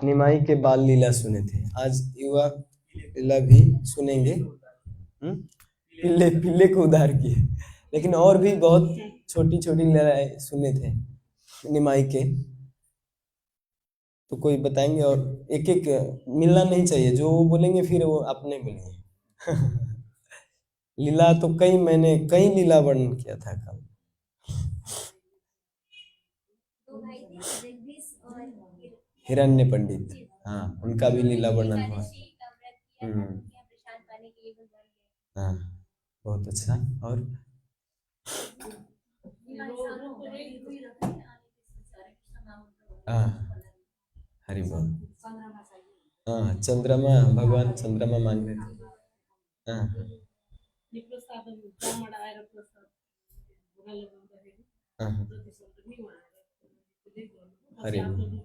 निमाई के बाल लीला सुने थे, आज युवा लीला भी सुनेंगे। पिल्ले पिल्ले को उधार किए, लेकिन और भी बहुत छोटी छोटी लीलाएं सुने थे निमाई के, तो कोई बताएंगे? और एक एक मिलना नहीं चाहिए, जो वो बोलेंगे फिर वो आप नहीं बोलेंगे। लीला तो मैंने कई लीला वर्णन किया था कल। हिरण्य पंडित, हाँ, उनका भी लीला वर्णन हुआ। हाँ, बहुत अच्छा। और हाँ, हरि बोल। हाँ, चंद्रमा, भगवान चंद्रमा मांग रहे थे। हाँ हाँ, हरि बोल।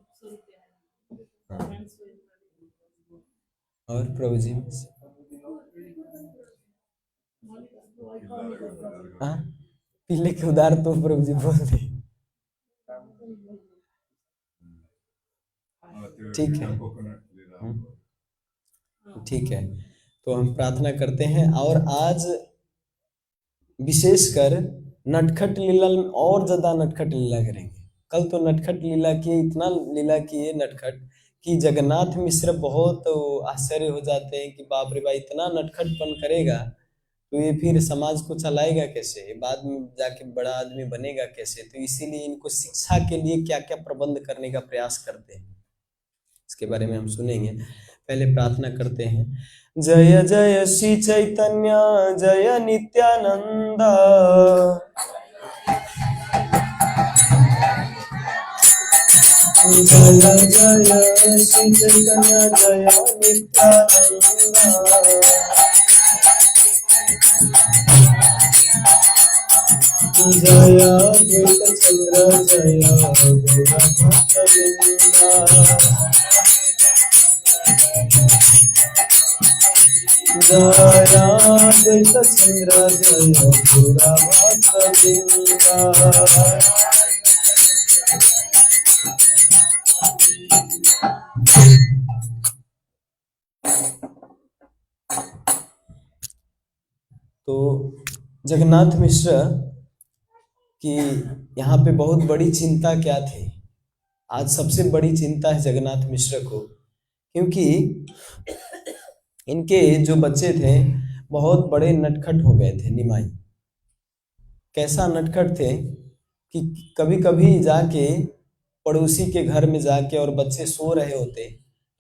हाँ, और प्रभु जी, हाँ, पीले के उधार तो प्रभु जी बोल रहे। ठीक है, ठीक है, तो हम प्रार्थना करते हैं। और आज विशेषकर नटखट लीला में और ज्यादा नटखट लीला करेंगे। कल तो नटखट लीला किए, इतना लीला किए नटखट कि जगन्नाथ मिश्र बहुत आश्चर्य हो जाते हैं कि बाप रे बाप, इतना नटखटपन करेगा तो ये फिर समाज को चलाएगा कैसे, बाद में जाके बड़ा आदमी बनेगा कैसे। तो इसीलिए इनको शिक्षा के लिए क्या क्या प्रबंध करने का प्रयास करते हैं, इसके बारे में हम सुनेंगे। पहले प्रार्थना करते हैं। जय जय श्री चैतन्य जय नित्यानंद, जय जय श्री चैतन्य जय नित्यानंद, जय अद्वैत चंद्र जय जय अद्वैत चंद्र जय पूरा तो जगन्नाथ मिश्र कि यहाँ पे बहुत बड़ी चिंता क्या थी? आज सबसे बड़ी चिंता है जगन्नाथ मिश्र को, क्योंकि इनके जो बच्चे थे बहुत बड़े नटखट हो गए थे। निमाई कैसा नटखट थे कि कभी कभी जाके पड़ोसी के घर में जाके, और बच्चे सो रहे होते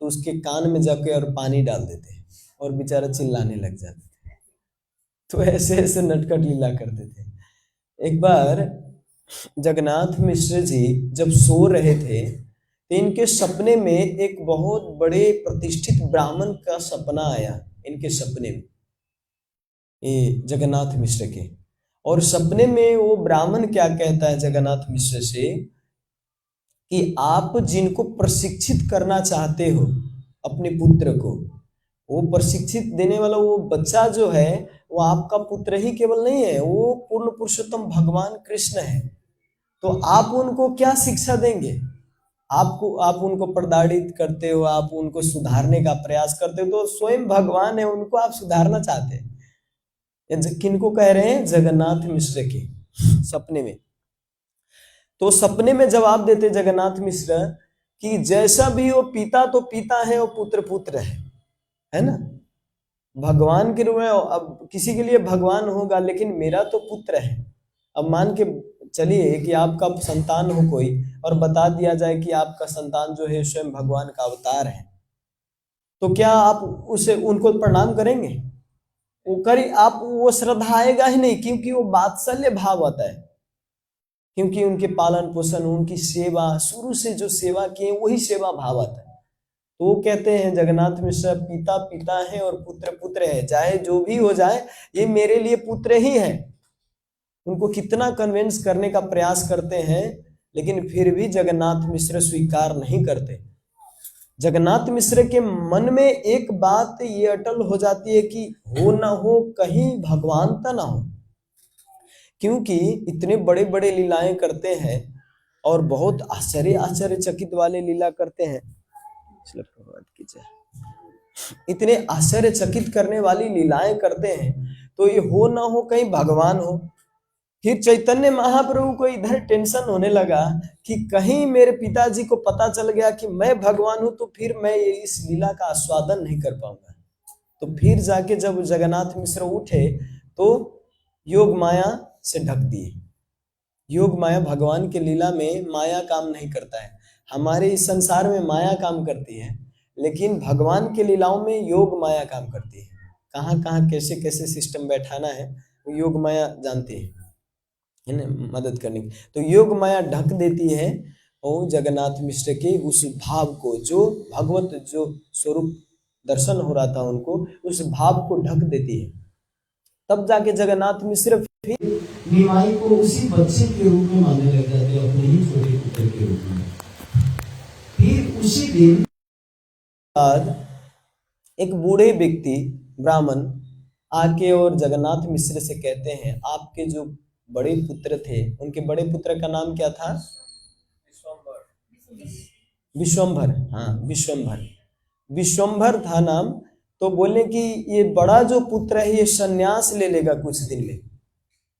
तो उसके कान में जाके और पानी डाल देते और बेचारा चिल्लाने लग जाते थे। तो ऐसे ऐसे नटखट लीला करते थे। एक बार जगन्नाथ मिश्र जी जब सो रहे थे तो इनके सपने में एक बहुत बड़े प्रतिष्ठित ब्राह्मण का सपना आया इनके सपने में, ये जगन्नाथ मिश्र के। और सपने में वो ब्राह्मण क्या कहता है जगन्नाथ मिश्र से कि आप जिनको प्रशिक्षित करना चाहते हो अपने पुत्र को, वो प्रशिक्षित देने वाला वो बच्चा जो है वो आपका पुत्र ही केवल नहीं है, वो पूर्ण पुरुषोत्तम भगवान कृष्ण है। तो आप उनको क्या शिक्षा देंगे? आप उनको प्रताड़ित करते हो, आप उनको सुधारने का प्रयास करते हो, तो स्वयं भगवान है, उनको आप सुधारना चाहते हैं। किनको कह रहे हैं? जगन्नाथ मिश्र के सपने में। तो सपने में जवाब देते जगन्नाथ मिश्र कि जैसा भी हो, पिता तो पिता है और पुत्र पुत्र है ना। भगवान के रूप में अब किसी के लिए भगवान होगा, लेकिन मेरा तो पुत्र है। अब मान के चलिए कि आपका संतान हो कोई, और बता दिया जाए कि आपका संतान जो है स्वयं भगवान का अवतार है, तो क्या आप उसे उनको प्रणाम करेंगे? वो करी आप, वो श्रद्धा आएगा ही नहीं, क्योंकि वो वात्सल्य भाव आता है, क्योंकि उनके पालन पोषण, उनकी सेवा, शुरू से जो सेवा किए वही सेवा भाव आता है। तो वो कहते हैं जगन्नाथ मिश्र, पिता पिता है और पुत्र पुत्र है, चाहे जो भी हो जाए ये मेरे लिए पुत्र ही है। उनको कितना कन्विंस करने का प्रयास करते हैं, लेकिन फिर भी जगन्नाथ मिश्र स्वीकार नहीं करते। जगन्नाथ मिश्र के मन में एक बात ये अटल हो जाती है कि हो ना हो कहीं भगवानता ना हो, क्योंकि इतने बड़े बड़े लीलाएं करते हैं और बहुत आश्चर्यचकित वाले लीला करते हैं। श्रील प्रभुपाद की जय। इतने आश्चर्यचकित करने वाली लीलाएं करते हैं, तो ये हो ना हो कहीं भगवान हो। फिर चैतन्य महाप्रभु को इधर टेंशन होने लगा कि कहीं मेरे पिताजी को पता चल गया कि मैं भगवान हूं, तो फिर मैं इस लीला का आस्वादन नहीं कर पाऊंगा। तो फिर जाके जब जगन्नाथ मिश्र उठे तो योग माया से ढक दिए। योग माया, भगवान के लीला में माया काम नहीं करता है। हमारे इस संसार में माया काम करती है, लेकिन भगवान के लीलाओं में योग माया काम करती है। कहाँ कहाँ कैसे कैसे सिस्टम बैठाना है वो योग माया जानती है ना, मदद करने की। तो योग माया ढक देती है और जगन्नाथ मिश्र के उस भाव को, जो भगवत जो स्वरूप दर्शन हो रहा था उनको, उस भाव को ढक देती है। तब जाके जगन्नाथ मिश्र फिर निमाई को उसी बच्चे के रूप में मानने लग जाते, अपने ही छोटे पुत्र के रूप में। फिर उसी दिन बाद एक बूढ़े व्यक्ति ब्राह्मण आके और जगन्नाथ मिश्र से कहते हैं, आपके जो बड़े पुत्र थे, उनके बड़े पुत्र का नाम क्या था? विश्वंभर। हाँ, विश्वंभर, विश्वंभर था नाम। तो बोले कि ये बड़ा जो पुत्र है ये सन्यास ले लेगा कुछ दिन में।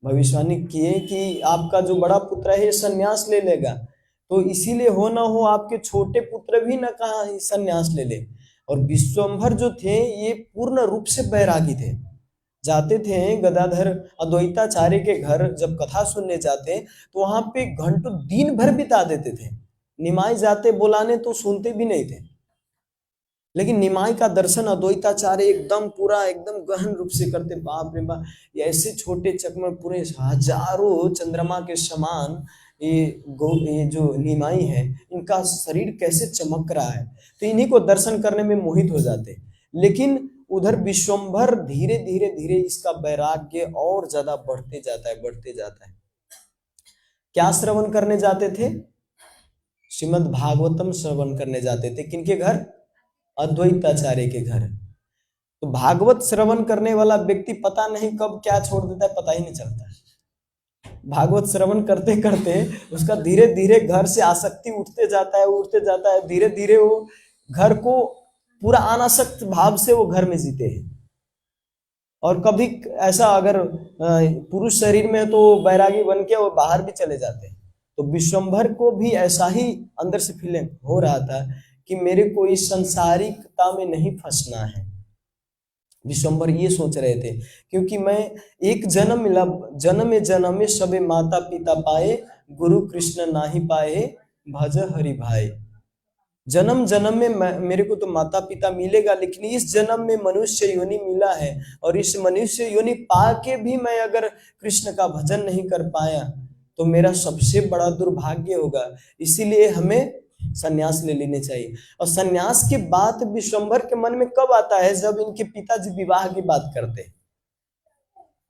भविष्यवाणी किए कि आपका जो बड़ा पुत्र है ये सन्यास ले लेगा, तो इसीलिए हो ना हो आपके छोटे पुत्र भी ना कहा सन्यास ले ले। और विश्वंभर जो थे ये पूर्ण रूप से बैरागी थे। जाते थे गदाधर अद्वैताचार्य के घर, जब कथा सुनने जाते तो वहां पे घंटों दिन भर बिता देते थे। निमाई जाते बुलाने तो सुनते भी नहीं थे, लेकिन निमाई का दर्शन अद्वैताचार्य एकदम पूरा एकदम गहन रूप से करते। बाप रे बाप, ये ऐसे छोटे चकमक पूरे हजारों चंद्रमा के समान ये जो निमाई है, इनका शरीर कैसे चमक रहा है, तो इन्हीं को दर्शन करने में मोहित हो जाते। लेकिन उधर विश्वंभर धीरे धीरे धीरे इसका वैराग्य और ज्यादा बढ़ते जाता है, बढ़ते जाता है। क्या श्रवण करने जाते थे? श्रीमद् भागवतम श्रवण करने जाते थे। किनके घर? अद्वैताचार्य के घर। तो भागवत श्रवण करने वाला व्यक्ति पता नहीं कब क्या छोड़ देता है, पता ही नहीं चलता। भागवत श्रवण करते करते उसका धीरे धीरे घर से आसक्ति उठते जाता है, उठते जाता है। धीरे धीरे वो घर को पूरा अनासक्त भाव से वो घर में जीते हैं। और कभी ऐसा अगर पुरुष शरीर में तो बैरागी बन के वो बाहर भी चले जाते हैं। तो विश्वंभर को भी ऐसा ही अंदर से फीलिंग हो रहा था कि मेरे को इस संसारिकता में नहीं फंसना है। विश्वंभर ये सोच रहे थे, क्योंकि मैं एक जन्म मिला, जन्म में सबे माता पिता पाए, गुरु कृष्ण नाही पाए, भज हरि भाई। जन्म जन्म में मेरे को तो माता पिता मिलेगा, लेकिन इस जन्म में मनुष्य योनि मिला है, और इस मनुष्य योनि पाके भी मैं अगर कृष्ण का भजन नहीं कर पाया तो मेरा सबसे बड़ा दुर्भाग्य होगा। इसीलिए हमें सन्यास ले लेने चाहिए। और सन्यास की बात विश्वंभर के मन में कब आता है? जब इनके पिताजी विवाह की बात करते हैं।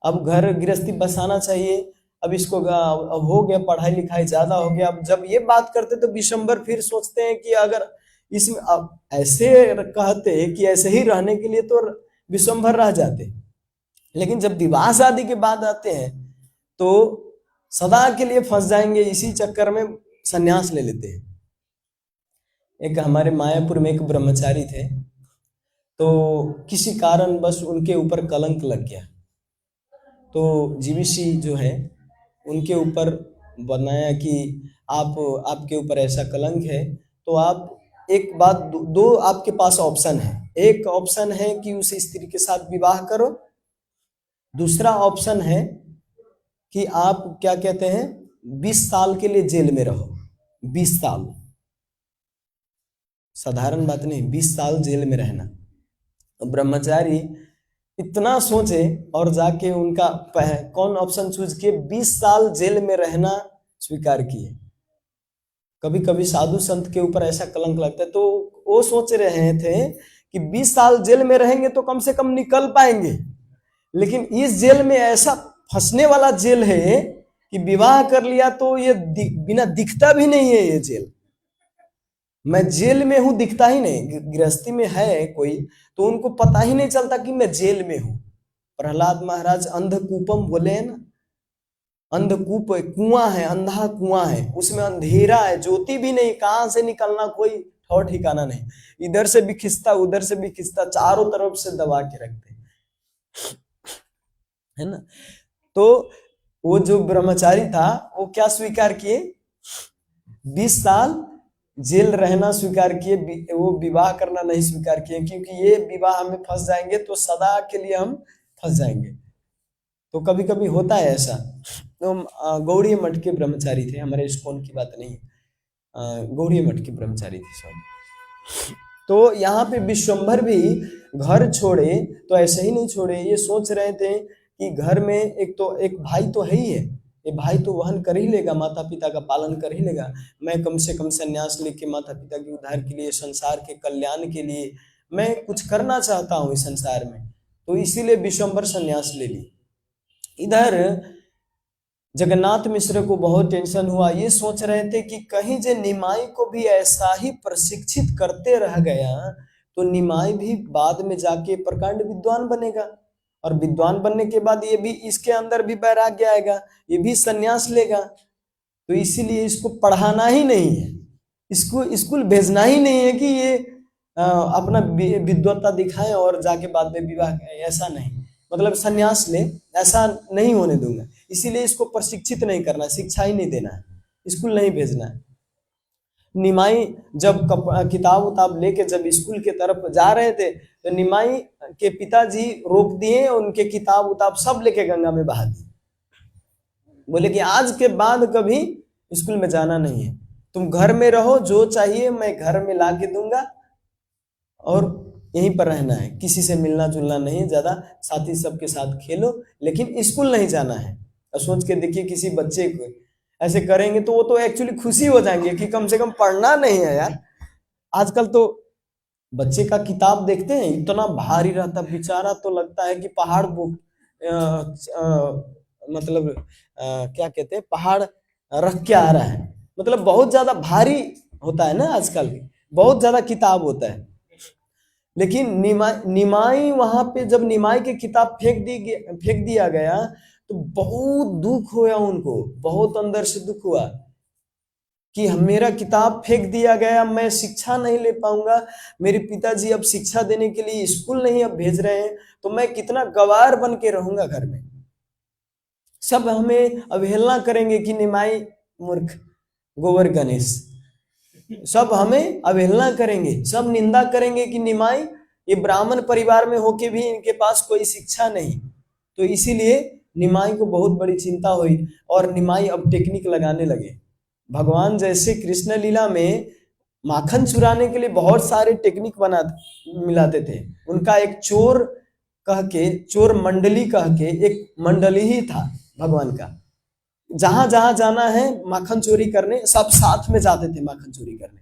अब घर गृहस्थी बसाना चाहिए, अब इसको अब हो गया, पढ़ाई लिखाई ज्यादा हो गया। अब जब ये बात करते तो विश्वंभर फिर सोचते हैं कि अगर इसमें अब ऐसे कहते कि ऐसे ही रहने के लिए तो विश्वंभर रह जाते, लेकिन जब विवाह शादी के बाद आते हैं तो सदा के लिए फंस जाएंगे। इसी चक्कर में सन्यास ले लेते हैं। एक हमारे मायापुर में एक ब्रह्मचारी थे, तो किसी कारण बस उनके ऊपर कलंक लग गया। तो जीवीसी जो है उनके ऊपर बनाया कि आपके ऊपर ऐसा कलंक है, तो आप एक बात दो आपके पास ऑप्शन है। एक ऑप्शन है कि उस स्त्री के साथ विवाह करो, दूसरा ऑप्शन है कि आप क्या कहते हैं 20 साल के लिए जेल में रहो। 20 साल, साधारण बात नहीं, 20 साल जेल में रहना। तो ब्रह्मचारी इतना सोचे और जाके उनका कौन ऑप्शन चूज किए? 20 साल जेल में रहना स्वीकार किए। कभी कभी साधु संत के ऊपर ऐसा कलंक लगता है, तो वो सोच रहे थे कि 20 साल जेल में रहेंगे तो कम से कम निकल पाएंगे, लेकिन इस जेल में ऐसा फंसने वाला जेल है कि विवाह कर लिया तो ये बिना दिखता भी नहीं है ये जेल। मैं जेल में हूं दिखता ही नहीं। गृहस्थी में है कोई तो उनको पता ही नहीं चलता कि मैं जेल में हूं। प्रहलाद महाराज अंधकूपम बोले हैं ना, अंधकूप कुआं है, अंधा कुआं है, उसमें अंधेरा है, ज्योति भी नहीं, कहां से निकलना कोई ठौर ठिकाना नहीं, इधर से भी खिंचता उधर से भी खिंचता, चारों तरफ से दबा के रखते, है ना। तो वो जो ब्रह्मचारी था वो क्या स्वीकार किए, 20 साल जेल रहना स्वीकार किए, वो विवाह करना नहीं स्वीकार किए, क्योंकि ये विवाह में फंस जाएंगे तो सदा के लिए हम फंस जाएंगे। तो कभी कभी होता है ऐसा। तो गौड़ीय मठ के ब्रह्मचारी थे, हमारे इस्कॉन की बात नहीं, गौड़ीय मठ के ब्रह्मचारी थे सब। तो यहाँ पे विश्वम्भर भी घर छोड़े तो ऐसे ही नहीं छोड़े, ये सोच रहे थे कि घर में एक भाई तो है ही है, ये भाई तो वहन कर ही लेगा, माता पिता का पालन कर ही लेगा, मैं कम से कम संन्यास लेके माता पिता के उद्धार के लिए, संसार के कल्याण के लिए मैं कुछ करना चाहता हूँ इस संसार में, तो इसीलिए विश्वम्भर संन्यास ले ली। इधर जगन्नाथ मिश्र को बहुत टेंशन हुआ, ये सोच रहे थे कि कहीं जे निमाई को भी ऐसा ही प्रशिक्षित करते रह गया तो निमाई भी बाद में जाके प्रकांड विद्वान बनेगा, और विद्वान बनने के बाद ये भी, इसके अंदर भी वैराग्य आएगा, ये भी संन्यास लेगा, तो इसीलिए इसको पढ़ाना ही नहीं है, इसको स्कूल भेजना ही नहीं है कि ये अपना विद्वत्ता दिखाए और जाके बाद में विवाह करें, ऐसा नहीं, मतलब संन्यास ले, ऐसा नहीं होने दूंगा, इसीलिए इसको प्रशिक्षित नहीं करना, शिक्षा ही नहीं देना है, स्कूल नहीं भेजना है। निमाई जब किताब उताब लेके जब स्कूल के तरफ जा रहे थे तो निमाई के पिताजी रोक दिए, उनके किताब उताब सब लेके गंगा में बहा दिए, बोले कि आज के बाद कभी स्कूल में जाना नहीं है, तुम घर में रहो, जो चाहिए मैं घर में ला के दूंगा और यहीं पर रहना है, किसी से मिलना जुलना नहीं, ज्यादा साथी सबके साथ खेलो, लेकिन स्कूल नहीं जाना है। और सोच के देखिए किसी बच्चे को ऐसे करेंगे तो वो तो एक्चुअली खुशी हो जाएंगे कि कम से कम पढ़ना नहीं है यार। आजकल तो बच्चे का किताब देखते हैं इतना भारी रहता, बेचारा तो लगता है कि पहाड़ मतलब क्या कहते हैं, पहाड़ रख के आ रहा है, मतलब बहुत ज्यादा भारी होता है ना, आजकल बहुत ज्यादा किताब होता है। लेकिन निमाई वहां पे जब निमाई की किताब फेंक दिया गया तो बहुत दुख हुआ उनको, बहुत अंदर से दुख हुआ कि मेरा किताब फेंक दिया गया, मैं शिक्षा नहीं ले पाऊंगा, मेरे पिताजी अब शिक्षा देने के लिए स्कूल नहीं अब भेज रहे हैं, तो मैं कितना गवार बन के रहूंगा घर में, सब हमें अवहेलना करेंगे कि निमाई मूर्ख, गोबर गणेश, सब हमें अवहेलना करेंगे, सब निंदा करेंगे कि निमाई ये ब्राह्मण परिवार में होके भी इनके पास कोई शिक्षा नहीं। तो इसीलिए निमाई को बहुत बड़ी चिंता हुई और निमाई अब टेक्निक लगाने लगे। भगवान जैसे कृष्ण लीला में माखन चुराने के लिए बहुत सारे टेक्निक मिलाते थे। उनका एक चोर कह के, चोर मंडली कह के एक मंडली ही था भगवान का, जहां जहां जाना है माखन चोरी करने सब साथ में जाते थे माखन चोरी करने,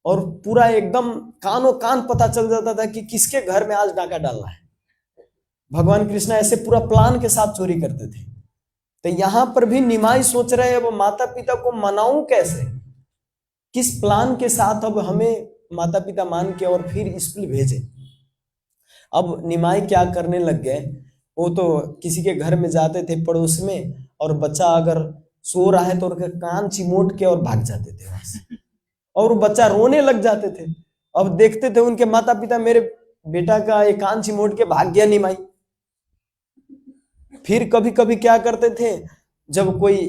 और पूरा एकदम कानों कान पता चल जाता था कि किसके घर में आज डाका डालना है। भगवान कृष्ण ऐसे पूरा प्लान के साथ चोरी करते थे। तो यहां पर भी निमाई सोच रहे हैं अब माता पिता को मनाऊं कैसे, किस प्लान के साथ अब हमें माता पिता मान के और फिर स्कूल भेजे। अब निमाई क्या करने लग गए, वो तो किसी के घर में जाते थे पड़ोस में, और बच्चा अगर सो रहा है तो उनके कान चिमोट के और भाग जाते थे वहां से, और वो बच्चा रोने लग जाते थे। अब देखते थे उनके माता पिता, मेरे बेटा का एक कान चिमोट के भाग गया निमाई। फिर कभी कभी क्या करते थे, जब कोई,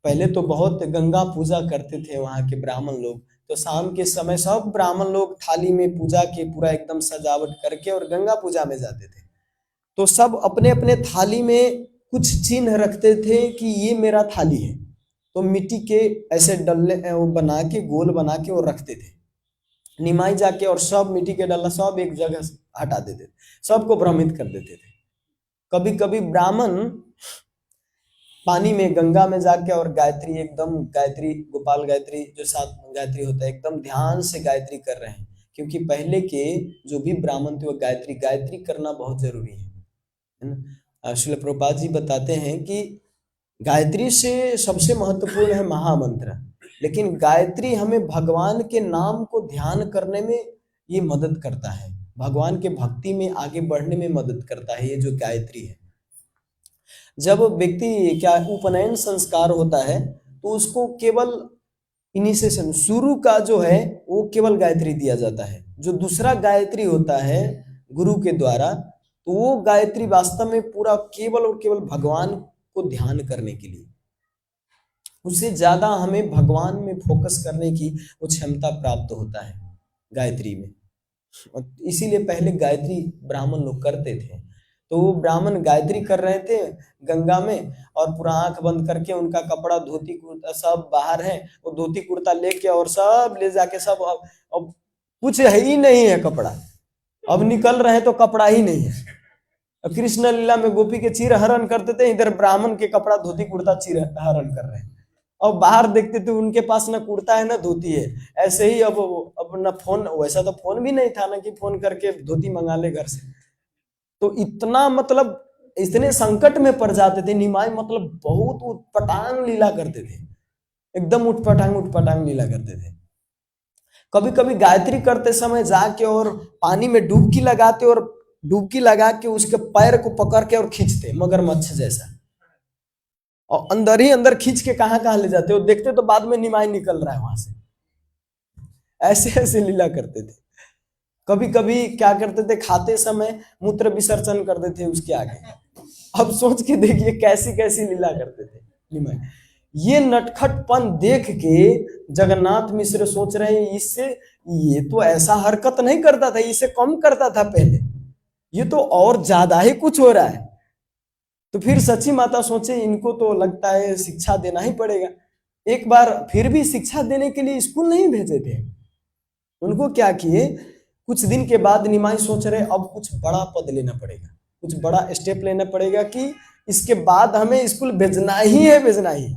पहले तो बहुत गंगा पूजा करते थे वहां के ब्राह्मण लोग, तो शाम के समय सब ब्राह्मण लोग थाली में पूजा के पूरा एकदम सजावट करके और गंगा पूजा में जाते थे। तो सब अपने अपने थाली में कुछ चिन्ह रखते थे कि ये मेरा थाली है, तो मिट्टी के ऐसे डल्ले वो बना के, गोल बना के वो रखते थे। निमाई जाके और सब मिट्टी के डल्ला सब एक जगह हटा देते थे, सबको भ्रमित कर देते थे। कभी कभी ब्राह्मण पानी में, गंगा में जाके और गायत्री, एकदम गायत्री, गोपाल गायत्री जो 7 गायत्री होता है, एकदम ध्यान से गायत्री कर रहे हैं, क्योंकि पहले के जो भी ब्राह्मण थे वो गायत्री करना बहुत जरूरी है ना। श्रील प्रभुपाद जी बताते हैं कि गायत्री से सबसे महत्वपूर्ण है महामंत्र, लेकिन गायत्री हमें भगवान के नाम को ध्यान करने में ये मदद करता है, भगवान के भक्ति में आगे बढ़ने में मदद करता है ये जो गायत्री है। जब व्यक्ति क्या उपनयन संस्कार होता है तो उसको केवल इनिशिएशन शुरू का जो है वो केवल गायत्री दिया जाता है। जो दूसरा गायत्री होता है गुरु के द्वारा, तो वो गायत्री वास्तव में पूरा केवल और केवल भगवान को ध्यान करने के लिए, उससे ज्यादा हमें भगवान में फोकस करने की वो क्षमता प्राप्त होता है गायत्री में। इसीलिए पहले गायत्री ब्राह्मण लोग करते थे। तो वो ब्राह्मण गायत्री कर रहे थे गंगा में, और पूरा आंख बंद करके उनका कपड़ा धोती कुर्ता सब बाहर है, वो धोती कुर्ता लेके और सब ले जाके सब अब कुछ है ही नहीं है कपड़ा, अब निकल रहे तो कपड़ा ही नहीं है। कृष्ण लीला में गोपी के चीर हरण करते थे, इधर ब्राह्मण के कपड़ा धोती कुर्ता चीर हरण कर रहे हैं। और बाहर देखते थे उनके पास ना कुर्ता है ना धोती है। ऐसे ही अब ना फोन, वैसा तो फोन भी नहीं था ना कि फोन करके धोती मंगा ले घर से। तो इतना मतलब इतने संकट में पड़ जाते थे निमाई, मतलब बहुत उटपटांग लीला करते थे, एकदम उटपटांग लीला करते थे। कभी कभी गायत्री करते समय जाके और पानी में डुबकी लगाते, और डुबकी लगा के उसके पैर को पकड़ के और खींचते मगरमच्छ जैसा, और अंदर ही अंदर खींच के कहां कहां ले जाते, और देखते तो बाद में निमाई निकल रहा है वहां से। ऐसे ऐसे लीला करते थे। कभी कभी क्या करते थे, खाते समय मूत्र विसर्जन करते थे उसके आगे। अब सोच के देखिए कैसी कैसी लीला करते थे निमाई। ये नटखटपन देख के जगन्नाथ मिश्र सोच रहे हैं इससे, ये तो ऐसा हरकत नहीं करता था, इसे कम करता था पहले, ये तो और ज्यादा ही कुछ हो रहा है। तो फिर सची माता सोचे इनको तो लगता है शिक्षा देना ही पड़ेगा। एक बार फिर भी शिक्षा देने के लिए स्कूल नहीं भेजे थे उनको। क्या किए, कुछ दिन के बाद निमाई सोच रहे अब कुछ बड़ा पद लेना पड़ेगा, कुछ बड़ा स्टेप लेना पड़ेगा कि इसके बाद हमें स्कूल भेजना ही है, भेजना ही।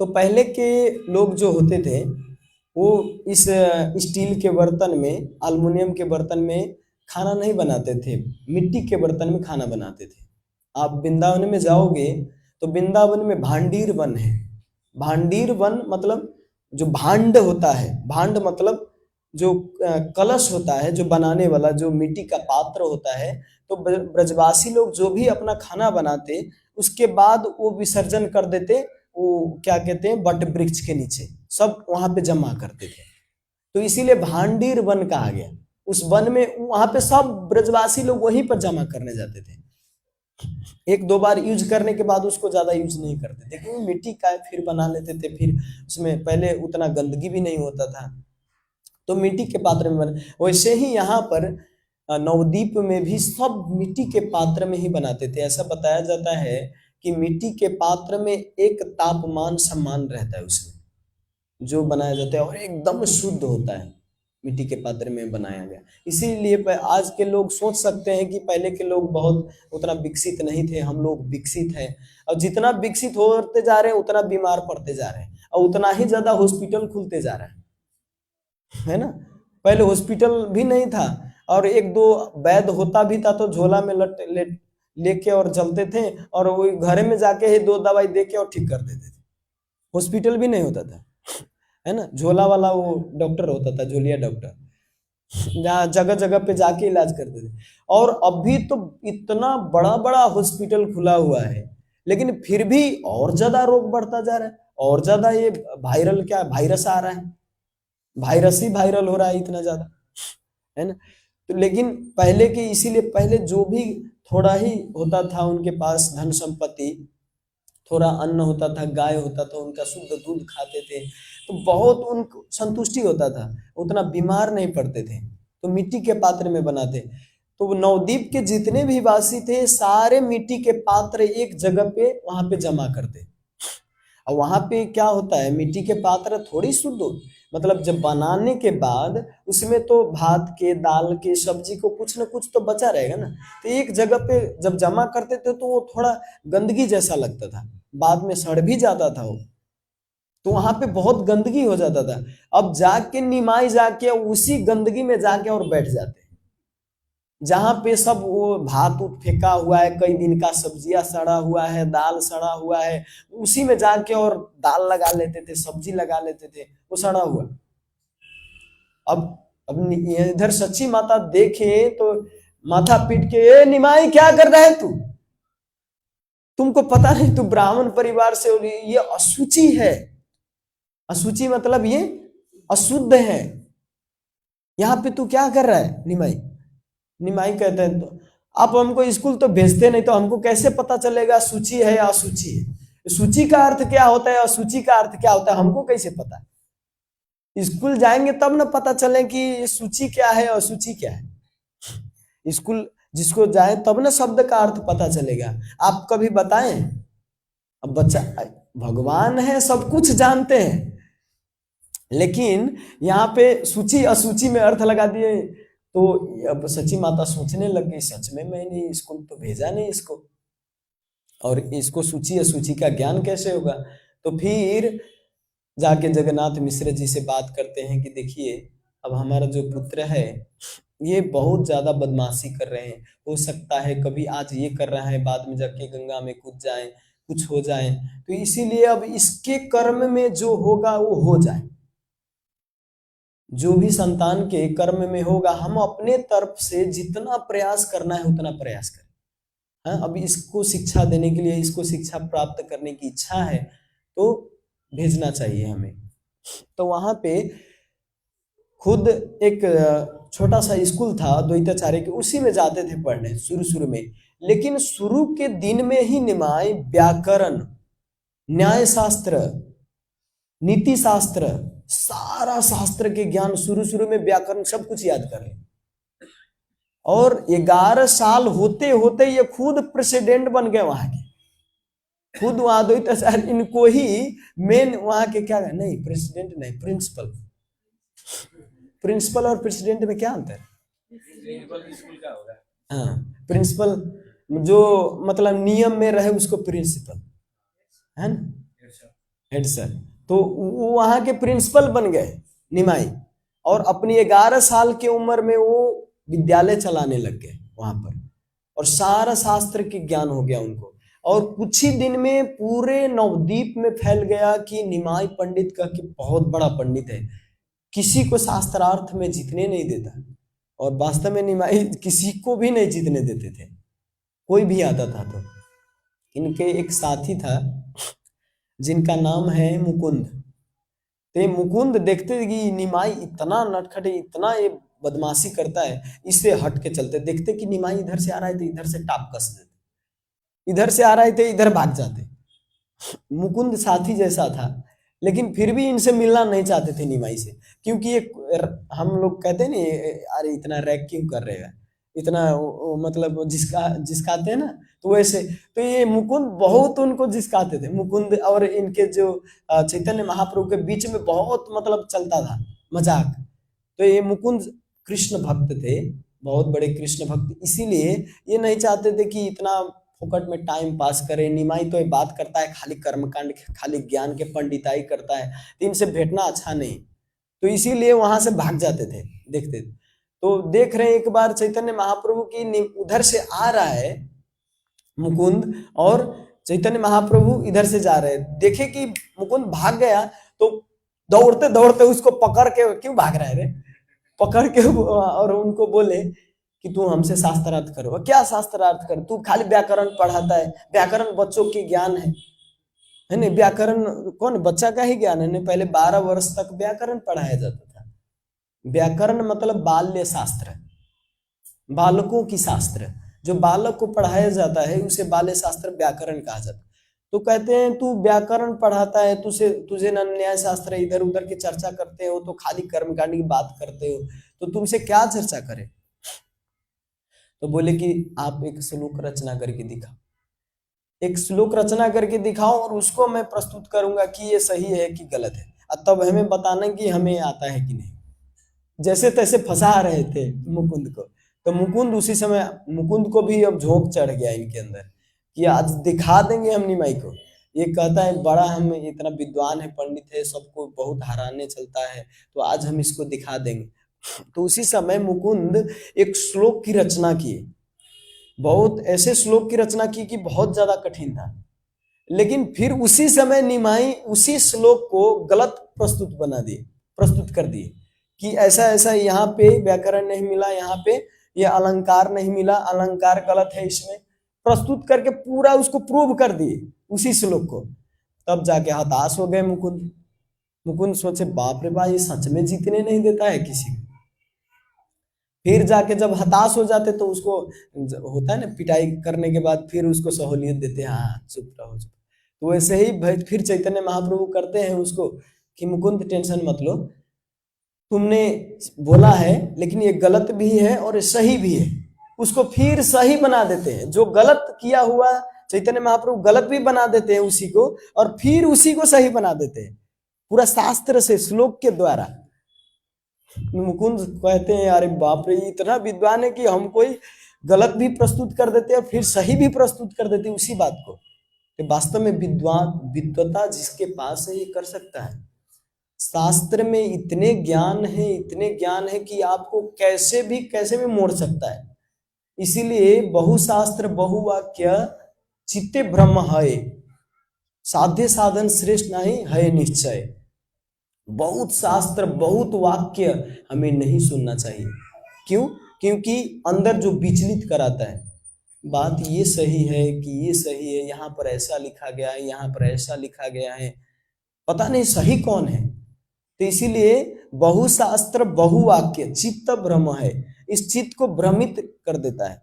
तो पहले के लोग जो होते थे वो इस स्टील के बर्तन में, एल्युमिनियम के बर्तन में खाना नहीं बनाते थे, मिट्टी के बर्तन में खाना बनाते थे। आप वृंदावन में जाओगे तो वृंदावन में भांडीर वन है। भांडीर वन मतलब जो भांड होता है, भांड मतलब जो कलश होता है, जो बनाने वाला जो मिट्टी का पात्र होता है। तो ब्रजवासी लोग जो भी अपना खाना बनाते उसके बाद वो विसर्जन कर देते, वो क्या कहते हैं बट वृक्ष के नीचे सब वहां पे जमा करते थे। तो इसीलिए भांडीर वन कहा गया। उस वन में वहां पे सब ब्रजवासी लोग वहीं पर जमा करने जाते थे। एक दो बार यूज करने के बाद उसको ज्यादा यूज नहीं करते थे, क्योंकि मिट्टी का फिर बना लेते थे, फिर उसमें पहले उतना गंदगी भी नहीं होता था, तो मिट्टी के पात्र में बने। वैसे ही यहाँ पर नवदीप में भी सब मिट्टी के पात्र में ही बनाते थे। ऐसा बताया जाता है कि मिट्टी के पात्र में एक तापमान सम्मान रहता है उसमें जो बनाया जाता है, और एकदम शुद्ध होता है मिट्टी के पात्र में बनाया गया। इसीलिए आज के लोग सोच सकते हैं कि पहले के लोग बहुत उतना विकसित नहीं थे, हम लोग विकसित हैं। और जितना विकसित होते जा रहे हैं उतना बीमार पड़ते जा रहे हैं, और उतना ही ज्यादा हॉस्पिटल खुलते जा रहा है ना। पहले हॉस्पिटल भी नहीं था, और एक दो वैद्य होता भी था तो झोला में लेके और चलते थे, और वो घर में जाके ही दो दवाई दे के और ठीक कर देते थे। हॉस्पिटल भी नहीं होता था, है ना। झोला वाला वो डॉक्टर होता था, झोलिया डॉक्टर, जहाँ जगह जगह पे जाके इलाज करते थे। और अभी तो इतना बड़ा बड़ा हॉस्पिटल खुला हुआ है, लेकिन फिर भी और ज्यादा रोग बढ़ता जा रहा है, और ज्यादा ये वायरल क्या वायरस आ रहा है, वायरस ही वायरल हो रहा है इतना ज्यादा, है ना। तो लेकिन पहले के, इसीलिए पहले जो भी थोड़ा ही होता था उनके पास धन संपत्ति, थोड़ा अन्न होता था, गाय होता था, उनका शुद्ध दूध खाते थे, तो बहुत उनको संतुष्टि होता था, उतना बीमार नहीं पड़ते थे। तो मिट्टी के पात्र में बनाते। तो नवदीप के जितने भी वासी थे सारे मिट्टी के पात्र एक जगह पे वहां पे जमा करते। और वहां पे क्या होता है, मिट्टी के पात्र थोड़ी शुद्ध हो, मतलब जब बनाने के बाद उसमें तो भात के, दाल के, सब्जी को कुछ ना कुछ तो बचा रहेगा ना। तो एक जगह पे जब जमा करते थे तो वो थोड़ा गंदगी जैसा लगता था, बाद में सड़ भी जाता था वो, तो वहां पे बहुत गंदगी हो जाता था। अब जाके निमाई जाके उसी गंदगी में जाके और बैठ जाते, जहां पे सब वो भात उत फेंका हुआ है, कई दिन का सब्जियां सड़ा हुआ है, दाल सड़ा हुआ है, उसी में जाके और दाल लगा लेते थे, सब्जी लगा लेते थे, वो सड़ा हुआ। अब इधर सच्ची माता देखे तो माथा पीट के, ए निमाई क्या कर रहा है तू, तुमको पता नहीं तू ब्राह्मण परिवार से, ये अशुचि है, अशुचि मतलब ये अशुद्ध है। यहाँ पे तू क्या कर रहा है निमाई? निमाई कहते हैं तो आप हमको स्कूल तो भेजते नहीं, तो हमको कैसे पता चलेगा सूची है या असूची है? सूची का अर्थ क्या होता है, असूची का अर्थ क्या होता है, हमको कैसे पता? स्कूल जाएंगे तब ना पता चले कि सूची क्या है असूची क्या है। स्कूल जिसको जाए तब ना शब्द का अर्थ पता चलेगा। आप कभी बताएं? अब बच्चा, भगवान है सब कुछ जानते हैं, लेकिन यहाँ पे सूची असूची में अर्थ लगा दिए, तो अब सची माता सोचने लग गई सच में मैंने स्कूल तो भेजा नहीं इसको, और इसको सूची असूची का ज्ञान कैसे होगा? तो फिर जाके जगन्नाथ मिश्र जी से बात करते हैं कि देखिए अब हमारा जो पुत्र है ये बहुत ज्यादा बदमाशी कर रहे हैं, हो सकता है कभी आज ये कर रहा है बाद में जाके गंगा में कूद जाए, कुछ हो जाए, तो इसीलिए अब इसके कर्म में जो होगा वो हो जाए, जो भी संतान के कर्म में होगा हम अपने तरफ से जितना प्रयास करना है उतना प्रयास करें। हाँ, अब इसको शिक्षा देने के लिए, इसको शिक्षा प्राप्त करने की इच्छा है तो भेजना चाहिए हमें। तो वहां पे खुद एक छोटा सा स्कूल था द्वैताचार्य के, उसी में जाते थे पढ़ने शुरू शुरू में, लेकिन शुरू के दिन में ही निमाय व्याकरण, न्याय शास्त्र, नीति शास्त्र, सारा शास्त्र के ज्ञान शुरू शुरू में व्याकरण सब कुछ याद कर ले, और 11 साल होते होते ये खुद प्रेसिडेंट बन गए वहां के, खुद वहां द्वैताचार्य इनको ही मेन वहां के, क्या नहीं प्रेसिडेंट नहीं प्रिंसिपल, प्रिंसिपल और प्रेसिडेंट में क्या अंतर है? हाँ, प्रिंसिपल जो मतलब नियम में रहे उसको प्रिंसिपल है ना, हेड सर, तो वो वहां के प्रिंसिपल बन गए निमाई, और अपनी 11 साल की उम्र में वो विद्यालय चलाने लग गए वहां पर, और सारा शास्त्र के ज्ञान हो गया उनको, और कुछ ही दिन में पूरे नवद्वीप में फैल गया कि निमाई पंडित का कि बहुत बड़ा पंडित है, किसी को शास्त्रार्थ में जीतने नहीं देता, और वास्तव में निमाई किसी को भी नहीं जीतने देते थे, कोई भी आता था तो। इनके एक साथी था जिनका नाम है मुकुंद, तो मुकुंद देखते कि निमाई इतना नटखट, इतना ये बदमाशी करता है, इससे हट के चलते, देखते कि निमाई इधर से आ रहा है तो इधर से टाप कस देते, इधर से आ रहे थे इधर भाग जाते। मुकुंद साथी जैसा था, लेकिन फिर भी इनसे मिलना नहीं चाहते थे निमाई से, क्योंकि ये हम लोग कहते नहीं अरे इतना रैग क्यों कर रहे हैं, इतना मतलब जिसकाते हैं ना, तो वैसे तो ये मुकुंद बहुत उनको जिसकाते थे। मुकुंद और इनके जो चैतन्य महाप्रभु के बीच में बहुत मतलब चलता था मजाक, तो ये मुकुंद कृष्ण भक्त थे, बहुत बड़े कृष्ण भक्त, इसीलिए ये नहीं चाहते थे कि इतना फोकट में टाइम पास करे। निमाई तो ये बात करता है खाली कर्मकांड, खाली ज्ञान के पंडिताई करता है, तो इनसे भेंटना अच्छा नहीं, तो इसीलिए वहां से भाग जाते थे देखते थे। तो देख रहे हैं एक बार चैतन्य महाप्रभु की उधर से आ रहा है मुकुंद, और चैतन्य महाप्रभु इधर से जा रहे हैं, देखे कि मुकुंद भाग गया, तो दौड़ते दौड़ते उसको पकड़ के, क्यों भाग रहा है रे, पकड़ के और उनको बोले कि तू हमसे शास्त्रार्थ करो। क्या शास्त्रार्थ कर, तू खाली व्याकरण पढ़ाता है, व्याकरण बच्चों की ज्ञान है ना, व्याकरण कौन बच्चा का ही ज्ञान है ना, पहले 12 वर्ष तक व्याकरण पढ़ाया जाता था। व्याकरण मतलब बाल्य शास्त्र, बालकों की शास्त्र, जो बालक को पढ़ाया जाता है उसे बाल्य शास्त्र व्याकरण कहा जाता है। तो कहते हैं तू व्याकरण पढ़ाता है, तुझे ना न्याय शास्त्र इधर उधर की चर्चा करते हो, तो खाली कर्मकांड की बात करते हो, तो तुमसे क्या चर्चा करे। तो बोले कि आप एक श्लोक रचना करके दिखाओ, एक श्लोक रचना करके दिखाओ, और उसको मैं प्रस्तुत करूंगा कि ये सही है कि गलत है, और तब हमें बताना कि हमें आता है कि नहीं। जैसे तैसे फंसा रहे थे मुकुंद को, तो मुकुंद उसी समय, मुकुंद को भी अब झोंक चढ़ गया इनके अंदर कि आज दिखा देंगे हम निमाई को। ये कहता है बड़ा हम इतना विद्वान है, पंडित है, सबको बहुत हराने चलता है, तो आज हम इसको दिखा देंगे। तो उसी समय मुकुंद एक श्लोक की रचना किए, बहुत ऐसे श्लोक की रचना की कि बहुत ज्यादा कठिन था, लेकिन फिर उसी समय निमाई उसी श्लोक को गलत प्रस्तुत कर दिए कि ऐसा ऐसा यहाँ पे व्याकरण नहीं मिला, यहाँ पे ये अलंकार नहीं मिला, अलंकार गलत है इसमें, प्रस्तुत करके पूरा उसको प्रूव कर दिए उसी श्लोक को। तब जाके हताश हो गए मुकुंद, मुकुंद सोचे बाप रे बाप, ये सच में जीतने नहीं देता है किसी को। फिर जाके जब हताश हो जाते तो उसको होता है ना, पिटाई करने के बाद फिर उसको सहूलियत देते हैं, हाँ चुप रहो चुप। तो वैसे ही फिर चैतन्य महाप्रभु करते हैं उसको कि मुकुंद टेंशन मत लो, तुमने बोला है लेकिन ये गलत भी है और सही भी है, उसको फिर सही बना देते हैं। जो गलत किया हुआ चैतन्य महाप्रभु गलत भी बना देते हैं उसी को, और फिर उसी को सही बना देते हैं पूरा शास्त्र से, श्लोक के द्वारा। मुकुंद कहते हैं अरे बाप रे, इतना विद्वान है कि हम कोई गलत भी प्रस्तुत कर देते और फिर सही भी प्रस्तुत कर देते उसी बात को। तो वास्तव में विद्वता जिसके पास है ये कर सकता है। शास्त्र में इतने ज्ञान है कि आपको कैसे भी मोड़ सकता है। इसीलिए बहुशास्त्र बहुवाक्य चित्ते ब्रह्म है, साध्य साधन श्रेष्ठ नहीं है निश्चय। बहुत शास्त्र बहुत वाक्य हमें नहीं सुनना चाहिए। क्यों? क्योंकि अंदर जो विचलित कराता है, बात ये सही है कि ये सही है, यहाँ पर ऐसा लिखा गया है, यहाँ पर ऐसा लिखा गया है, पता नहीं सही कौन है। तो इसीलिए बहुशास्त्र बहुवाक्य चित्त भ्रम है, इस चित्त को भ्रमित कर देता है।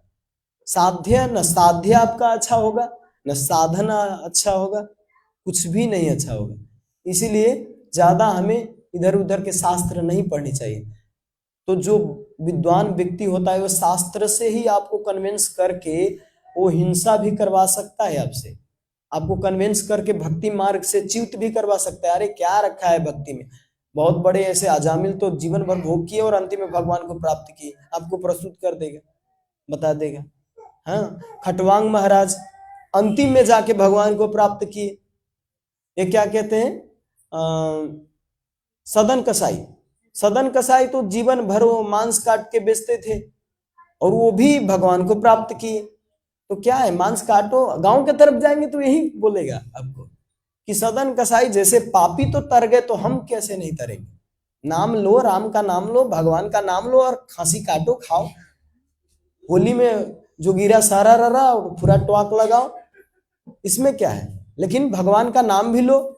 साध्य न साध्य आपका अच्छा होगा, न साधना अच्छा होगा, कुछ भी नहीं अच्छा होगा। इसीलिए ज्यादा हमें इधर उधर के शास्त्र नहीं पढ़नी चाहिए। तो जो विद्वान व्यक्ति होता है वो शास्त्र से ही आपको कन्विंस करके वो हिंसा भी करवा सकता है आपसे, आपको कन्विंस करके भक्ति मार्ग से च्युत भी करवा सकता है। अरे क्या रखा है भक्ति में, बहुत बड़े ऐसे अजामिल तो जीवन भर भोग किए और अंतिम में भगवान को प्राप्त किए, आपको प्रस्तुत कर देगा, बता देगा। हाँ, खटवांग महाराज अंतिम में जाके भगवान को प्राप्त किए। ये क्या कहते हैं, सदन कसाई तो जीवन भर वो मांस काट के बेचते थे और वो भी भगवान को प्राप्त किए। तो क्या है, मांस काटो, गांव के तरफ जाएंगे तो यही बोलेगा आपको कि सदन कसाई जैसे पापी तो तर गए तो हम कैसे नहीं तरेंगे। नाम लो, राम का नाम लो, भगवान का नाम लो और खांसी काटो खाओ। होली में जोगिरा सारा ररा और पूरा टॉक लगाओ, इसमें क्या है, लेकिन भगवान का नाम भी लो।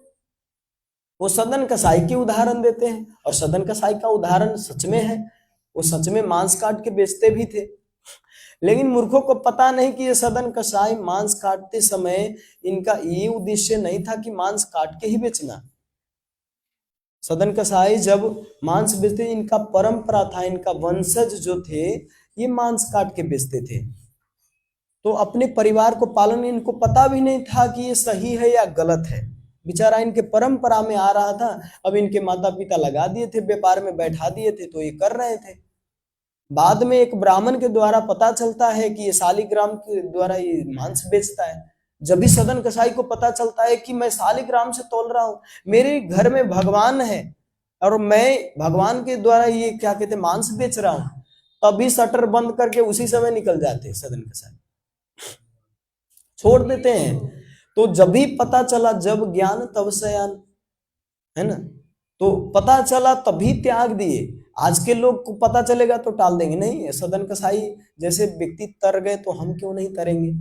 वो सदन कसाई के उदाहरण देते हैं और सदन कसाई का उदाहरण सच में है, वो सच में मांस काट के बेचते भी थे। लेकिन मूर्खों को पता नहीं कि ये सदन कसाई मांस काटते समय इनका ये उद्देश्य नहीं था कि मांस काट के ही बेचना। सदन कसाई जब मांस बेचते, इनका परंपरा था, इनका वंशज जो थे ये मांस काट के बेचते थे। तो अपने परिवार को पालन, इनको पता भी नहीं था कि ये सही है या गलत है, बेचारा इनके परंपरा में आ रहा था। अब इनके माता पिता लगा दिए थे, व्यापार में बैठा दिए थे तो ये कर रहे थे। बाद में एक ब्राह्मण के द्वारा पता चलता है कि ये शालिग्राम के द्वारा ये मांस बेचता है। जब भी सदन कसाई को पता चलता है कि मैं शालिग्राम से तोल रहा हूं, मेरे घर में भगवान है और मैं भगवान के द्वारा ये क्या कहते मांस बेच रहा हूं, तभी शटर बंद करके उसी समय निकल जाते हैं सदन कसाई, छोड़ देते हैं। तो जब भी पता चला, जब ज्ञान तब सयान, है ना, तो पता चला तभी त्याग दिए। आज के लोग को पता चलेगा तो टाल देंगे, नहीं सदन कसाई जैसे व्यक्ति तर गए तो हम क्यों नहीं तरेंगे,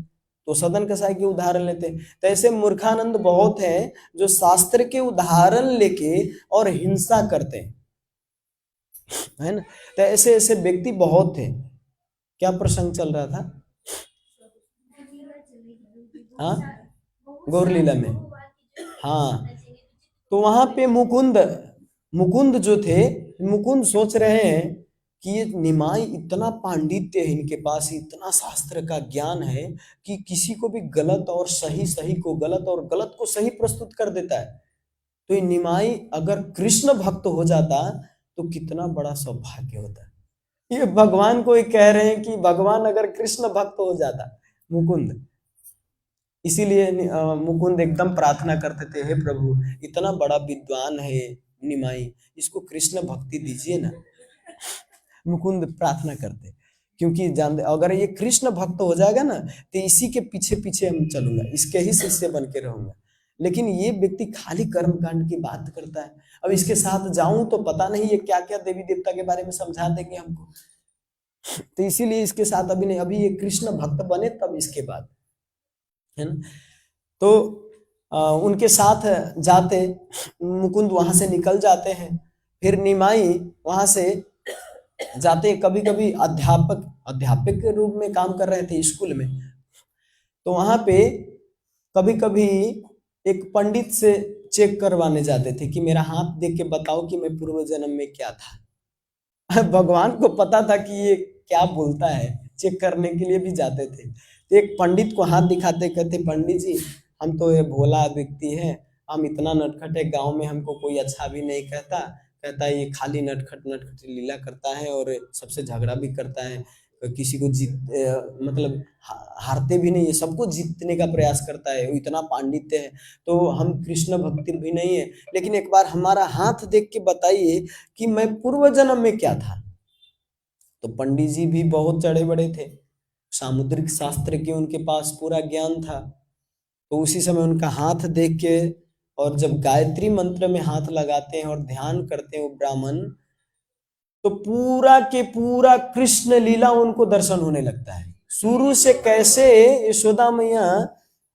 तो सदन कसाई के उदाहरण लेते हैं। तो ऐसे मूर्खानंद बहुत हैं जो शास्त्र के उदाहरण लेके और हिंसा करते हैं, है ना। तो ऐसे ऐसे व्यक्ति बहुत थे। क्या प्रसंग चल रहा था? हाँ, गौर लीला में, हाँ। तो वहां पे मुकुंद जो थे, मुकुंद सोच रहे हैं कि ये निमाई इतना पांडित्य है इनके पास, इतना शास्त्र का ज्ञान है कि किसी को भी गलत और सही, सही को गलत और गलत को सही प्रस्तुत कर देता है। तो ये निमाई अगर कृष्ण भक्त हो जाता तो कितना बड़ा सौभाग्य होता। ये भगवान को ही कह रहे हैं कि भगवान अगर कृष्ण भक्त हो जाता मुकुंद। इसीलिए मुकुंद एकदम प्रार्थना करते थे, हे प्रभु इतना बड़ा विद्वान है निमाई, इसको कृष्ण भक्ति दीजिए ना। मुकुंद प्रार्थना करते, क्योंकि जानते अगर ये कृष्ण भक्त हो जाएगा ना तो इसी के पीछे पीछे हम चलूंगा, इसके ही शिष्य बन के रहूंगा। लेकिन ये व्यक्ति खाली कर्म कांड की बात करता है, अब इसके साथ जाऊं तो पता नहीं ये क्या क्या देवी देवता के बारे में समझा देंगे हमको। तो इसीलिए इसके साथ अभी नहीं, अभी ये कृष्ण भक्त बने तब इसके बाद, है ना। तो उनके साथ जाते, मुकुंद वहां से निकल जाते हैं। फिर निमाई वहां से जाते, कभी कभी अध्यापक के रूप में काम कर रहे थे स्कूल में, तो वहां पे कभी कभी एक पंडित से चेक करवाने जाते थे कि मेरा हाथ देख के बताओ कि मैं पूर्व जन्म में क्या था। भगवान को पता था कि ये क्या बोलता है, चेक करने के लिए भी जाते थे। तो एक पंडित को हाथ दिखाते, कहते पंडित जी हम तो ये भोला व्यक्ति है, हम इतना नटखट है, गांव में हमको कोई अच्छा भी नहीं कहता, कहता है ये खाली नटखट नटखट लीला करता है और सबसे झगड़ा भी करता है, किसी को मतलब हारते भी नहीं है, सबको जीतने का प्रयास करता है, वो इतना पांडित्य है, तो हम कृष्ण भक्ति भी नहीं है, लेकिन एक बार हमारा हाथ देख के बताइए कि मैं पूर्व जन्म में क्या था। तो पंडित जी भी बहुत चढ़े बड़े थे, सामुद्रिक शास्त्र के उनके पास पूरा ज्ञान था। तो उसी समय उनका हाथ देख के, और जब गायत्री मंत्र में हाथ लगाते हैं और ध्यान करते हैं वो ब्राह्मण, तो पूरा के पूरा कृष्ण लीला उनको दर्शन होने लगता है। शुरू से कैसे यशोदा मैया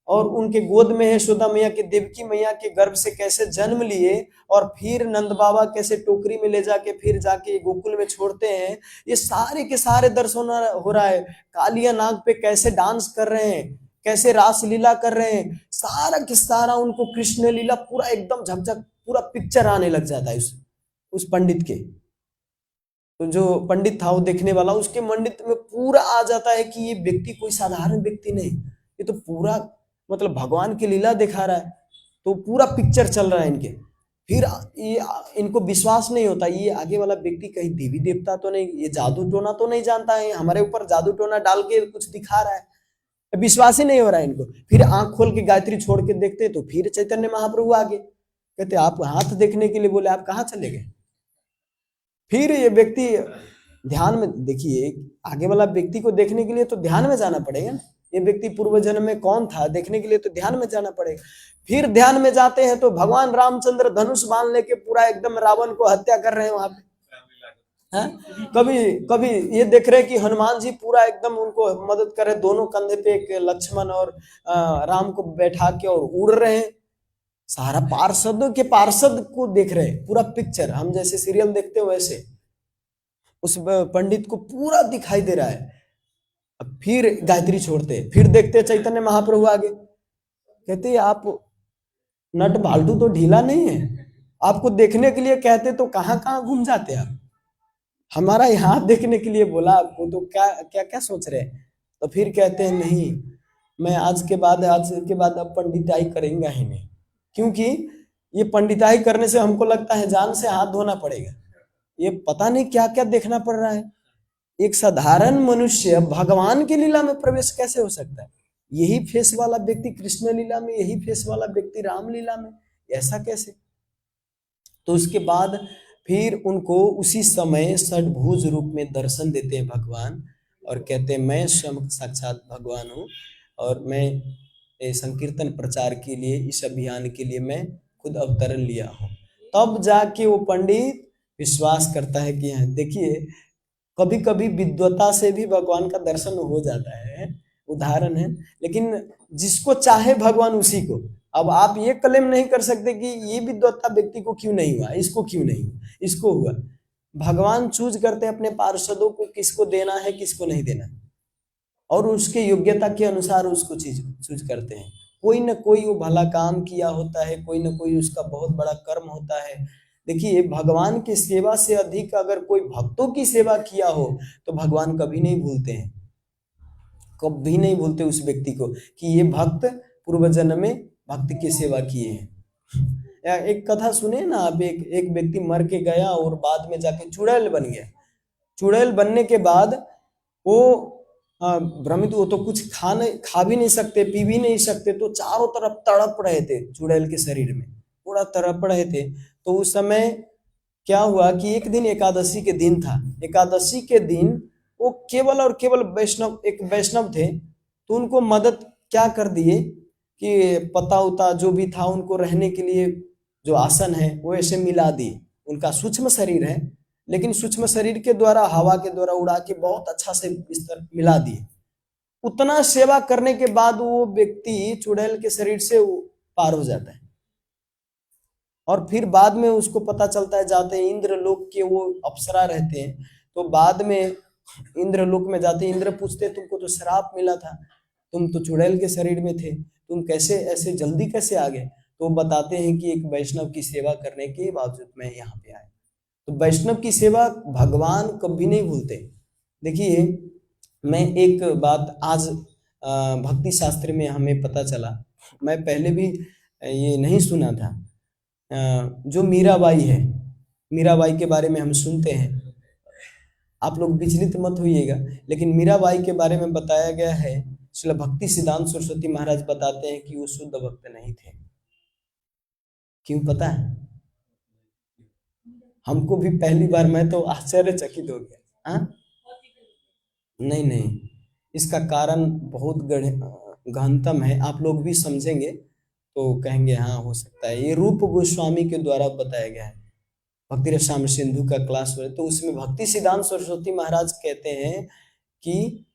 और उनके गोद में यशोदा मैया के, देवकी मैया के गर्भ से कैसे जन्म लिए, और फिर नंद बाबा कैसे टोकरी में ले जाके फिर जाके गोकुल में छोड़ते हैं, ये सारे के सारे दर्शन हो रहा है। कालिया नाग पे कैसे डांस कर रहे हैं, कैसे रास लीला कर रहे हैं, सारा के सारा उनको कृष्ण लीला पूरा एकदम झकझक पूरा पिक्चर आने लग जाता है उस पंडित के। तो जो पंडित था वो देखने वाला, उसके मंडित में पूरा आ जाता है कि ये व्यक्ति कोई साधारण व्यक्ति नहीं, ये तो पूरा मतलब भगवान की लीला दिखा रहा है। तो पूरा पिक्चर चल रहा है इनके। फिर ये इनको विश्वास नहीं होता, ये आगे वाला व्यक्ति कहीं देवी देवता तो नहीं, ये जादू टोना तो नहीं जानता है, हमारे ऊपर जादू टोना डाल के कुछ दिखा रहा है, विश्वास ही नहीं हो रहा है इनको। फिर आंख खोल के गायत्री छोड़ के देखते तो फिर चैतन्य महाप्रभु आगे, कहते आप हाथ देखने के लिए बोले, आप कहाँ चले गए। फिर ये व्यक्ति ध्यान में, देखिए आगे वाला व्यक्ति को देखने के लिए तो ध्यान में जाना पड़ेगा, ये व्यक्ति पूर्व जन्म में कौन था देखने के लिए तो ध्यान में जाना पड़ेगा। फिर ध्यान में जाते हैं तो भगवान रामचंद्र धनुष बांध लेके पूरा एकदम रावण को हत्या कर रहे हैं वहां पे। है कभी कभी ये देख रहे कि हनुमान जी पूरा एकदम उनको मदद कर रहे, दोनों कंधे पे एक लक्ष्मण और राम को बैठा के और उड़ रहे हैं, सारा पार्षदों के पार्षद को देख रहे हैं, पूरा पिक्चर हम जैसे सीरियल देखते हो वैसे उस पंडित को पूरा दिखाई दे रहा है। अब फिर गायत्री छोड़ते, फिर देखते चैतन्य महाप्रभु आगे, कहते आप नट बाल्टू तो ढीला नहीं है, आपको देखने के लिए कहते तो कहां कहां घूम जाते आप, हमारा यहाँ देखने के लिए बोला आपको तो क्या क्या क्या सोच रहे हैं। तो फिर कहते हैं नहीं, मैं आज के बाद अब पंडिताई करेंगे ही नहीं, क्योंकि ये पंडिताई करने से हमको लगता है जान से हाथ धोना पड़ेगा, ये पता नहीं क्या क्या देखना पड़ रहा है। एक साधारण मनुष्य भगवान की लीला में प्रवेश कैसे हो सकता है, यही फेस वाला व्यक्ति कृष्ण लीला में, यही फेस वाला व्यक्ति राम लीला में, ऐसा कैसे। तो उसके बाद फिर उनको उसी समय षडभुज रूप में दर्शन देते हैं भगवान, और कहते हैं मैं स्वयं साक्षात भगवान हूँ, और मैं संकीर्तन प्रचार के लिए, इस अभियान के लिए मैं खुद अवतरण लिया हूँ। तब जाके वो पंडित विश्वास करता है कि हाँ देखिए, कभी कभी विद्वता से भी भगवान का दर्शन हो जाता है, उदाहरण है, लेकिन जिसको चाहे भगवान उसी को। अब आप ये क्लेम नहीं कर सकते कि ये विद्वता व्यक्ति को क्यों नहीं हुआ, इसको क्यों नहीं हुआ, इसको हुआ। भगवान चूज करते अपने पार्षदों को किसको देना है किसको नहीं देना, और उसके योग्यता के अनुसार उसको चीज चूज करते हैं। कोई ना कोई वो भला काम किया होता है, कोई ना कोई उसका बहुत बड़ा कर्म होता है। देखिए भगवान की सेवा से अधिक अगर कोई भक्तों की सेवा किया हो तो भगवान कभी नहीं भूलते हैं, कभी नहीं भूलते उस व्यक्ति को कि ये भक्त पूर्व जन्म में भक्त की सेवा किए हैं। एक कथा सुने ना आप, एक व्यक्ति मर के गया और बाद में जाके चुड़ैल बन गया। चुड़ैल बनने के बाद वो भ्रमित, वो तो कुछ खा भी नहीं सकते, पी भी नहीं सकते, तो चारों तरफ तड़प रहे थे चुड़ैल के शरीर में, पूरा तड़प रहे थे। तो उस समय क्या हुआ कि एक दिन एकादशी के दिन था, एकादशी के दिन वो केवल और केवल वैष्णव, एक वैष्णव थे, तो उनको मदद क्या कर दिए कि पता उता जो भी था उनको रहने के लिए जो आसन है वो ऐसे मिला दिए। उनका सूक्ष्म शरीर है, लेकिन सूक्ष्म शरीर के द्वारा हवा के द्वारा उड़ा के बहुत अच्छा से बिस्तर मिला दिए। उतना सेवा करने के बाद वो व्यक्ति चुड़ैल के शरीर से पार हो जाता है। और फिर बाद में उसको पता चलता है, जाते हैं इंद्रलोक के वो अप्सरा रहते हैं, तो बाद में इंद्रलोक में जाते, इंद्र पूछते तुमको तो श्राप मिला था, तुम तो चुड़ैल के शरीर में थे, तुम कैसे ऐसे जल्दी कैसे आ गए? तो बताते हैं कि एक वैष्णव की सेवा करने के बावजूद मैं यहाँ पे आया। तो वैष्णव की सेवा भगवान कभी नहीं भूलते। देखिए, मैं एक बात आज भक्ति शास्त्र में हमें पता चला, मैं पहले भी ये नहीं सुना था। जो मीराबाई है, मीराबाई के बारे में हम सुनते हैं, आप लोग विचलित मत होइएगा, लेकिन मीराबाई के बारे में बताया गया है, श्रील भक्ति सिद्धांत सरस्वती महाराज बताते हैं कि वो शुद्ध भक्त नहीं थे। क्यों पता है? हमको भी पहली बार, मैं तो आश्चर्यचकित हो गया। हाँ, नहीं नहीं, इसका कारण बहुत गहनतम है, आप लोग भी समझेंगे तो कहेंगे हाँ हो सकता है। ये रूप गोस्वामी के द्वारा बताया गया है, भक्ति रसायन सिंधु का क्लास है, तो उसमें भक्ति सिद्धांत सरस्वती महाराज कहते हैं कि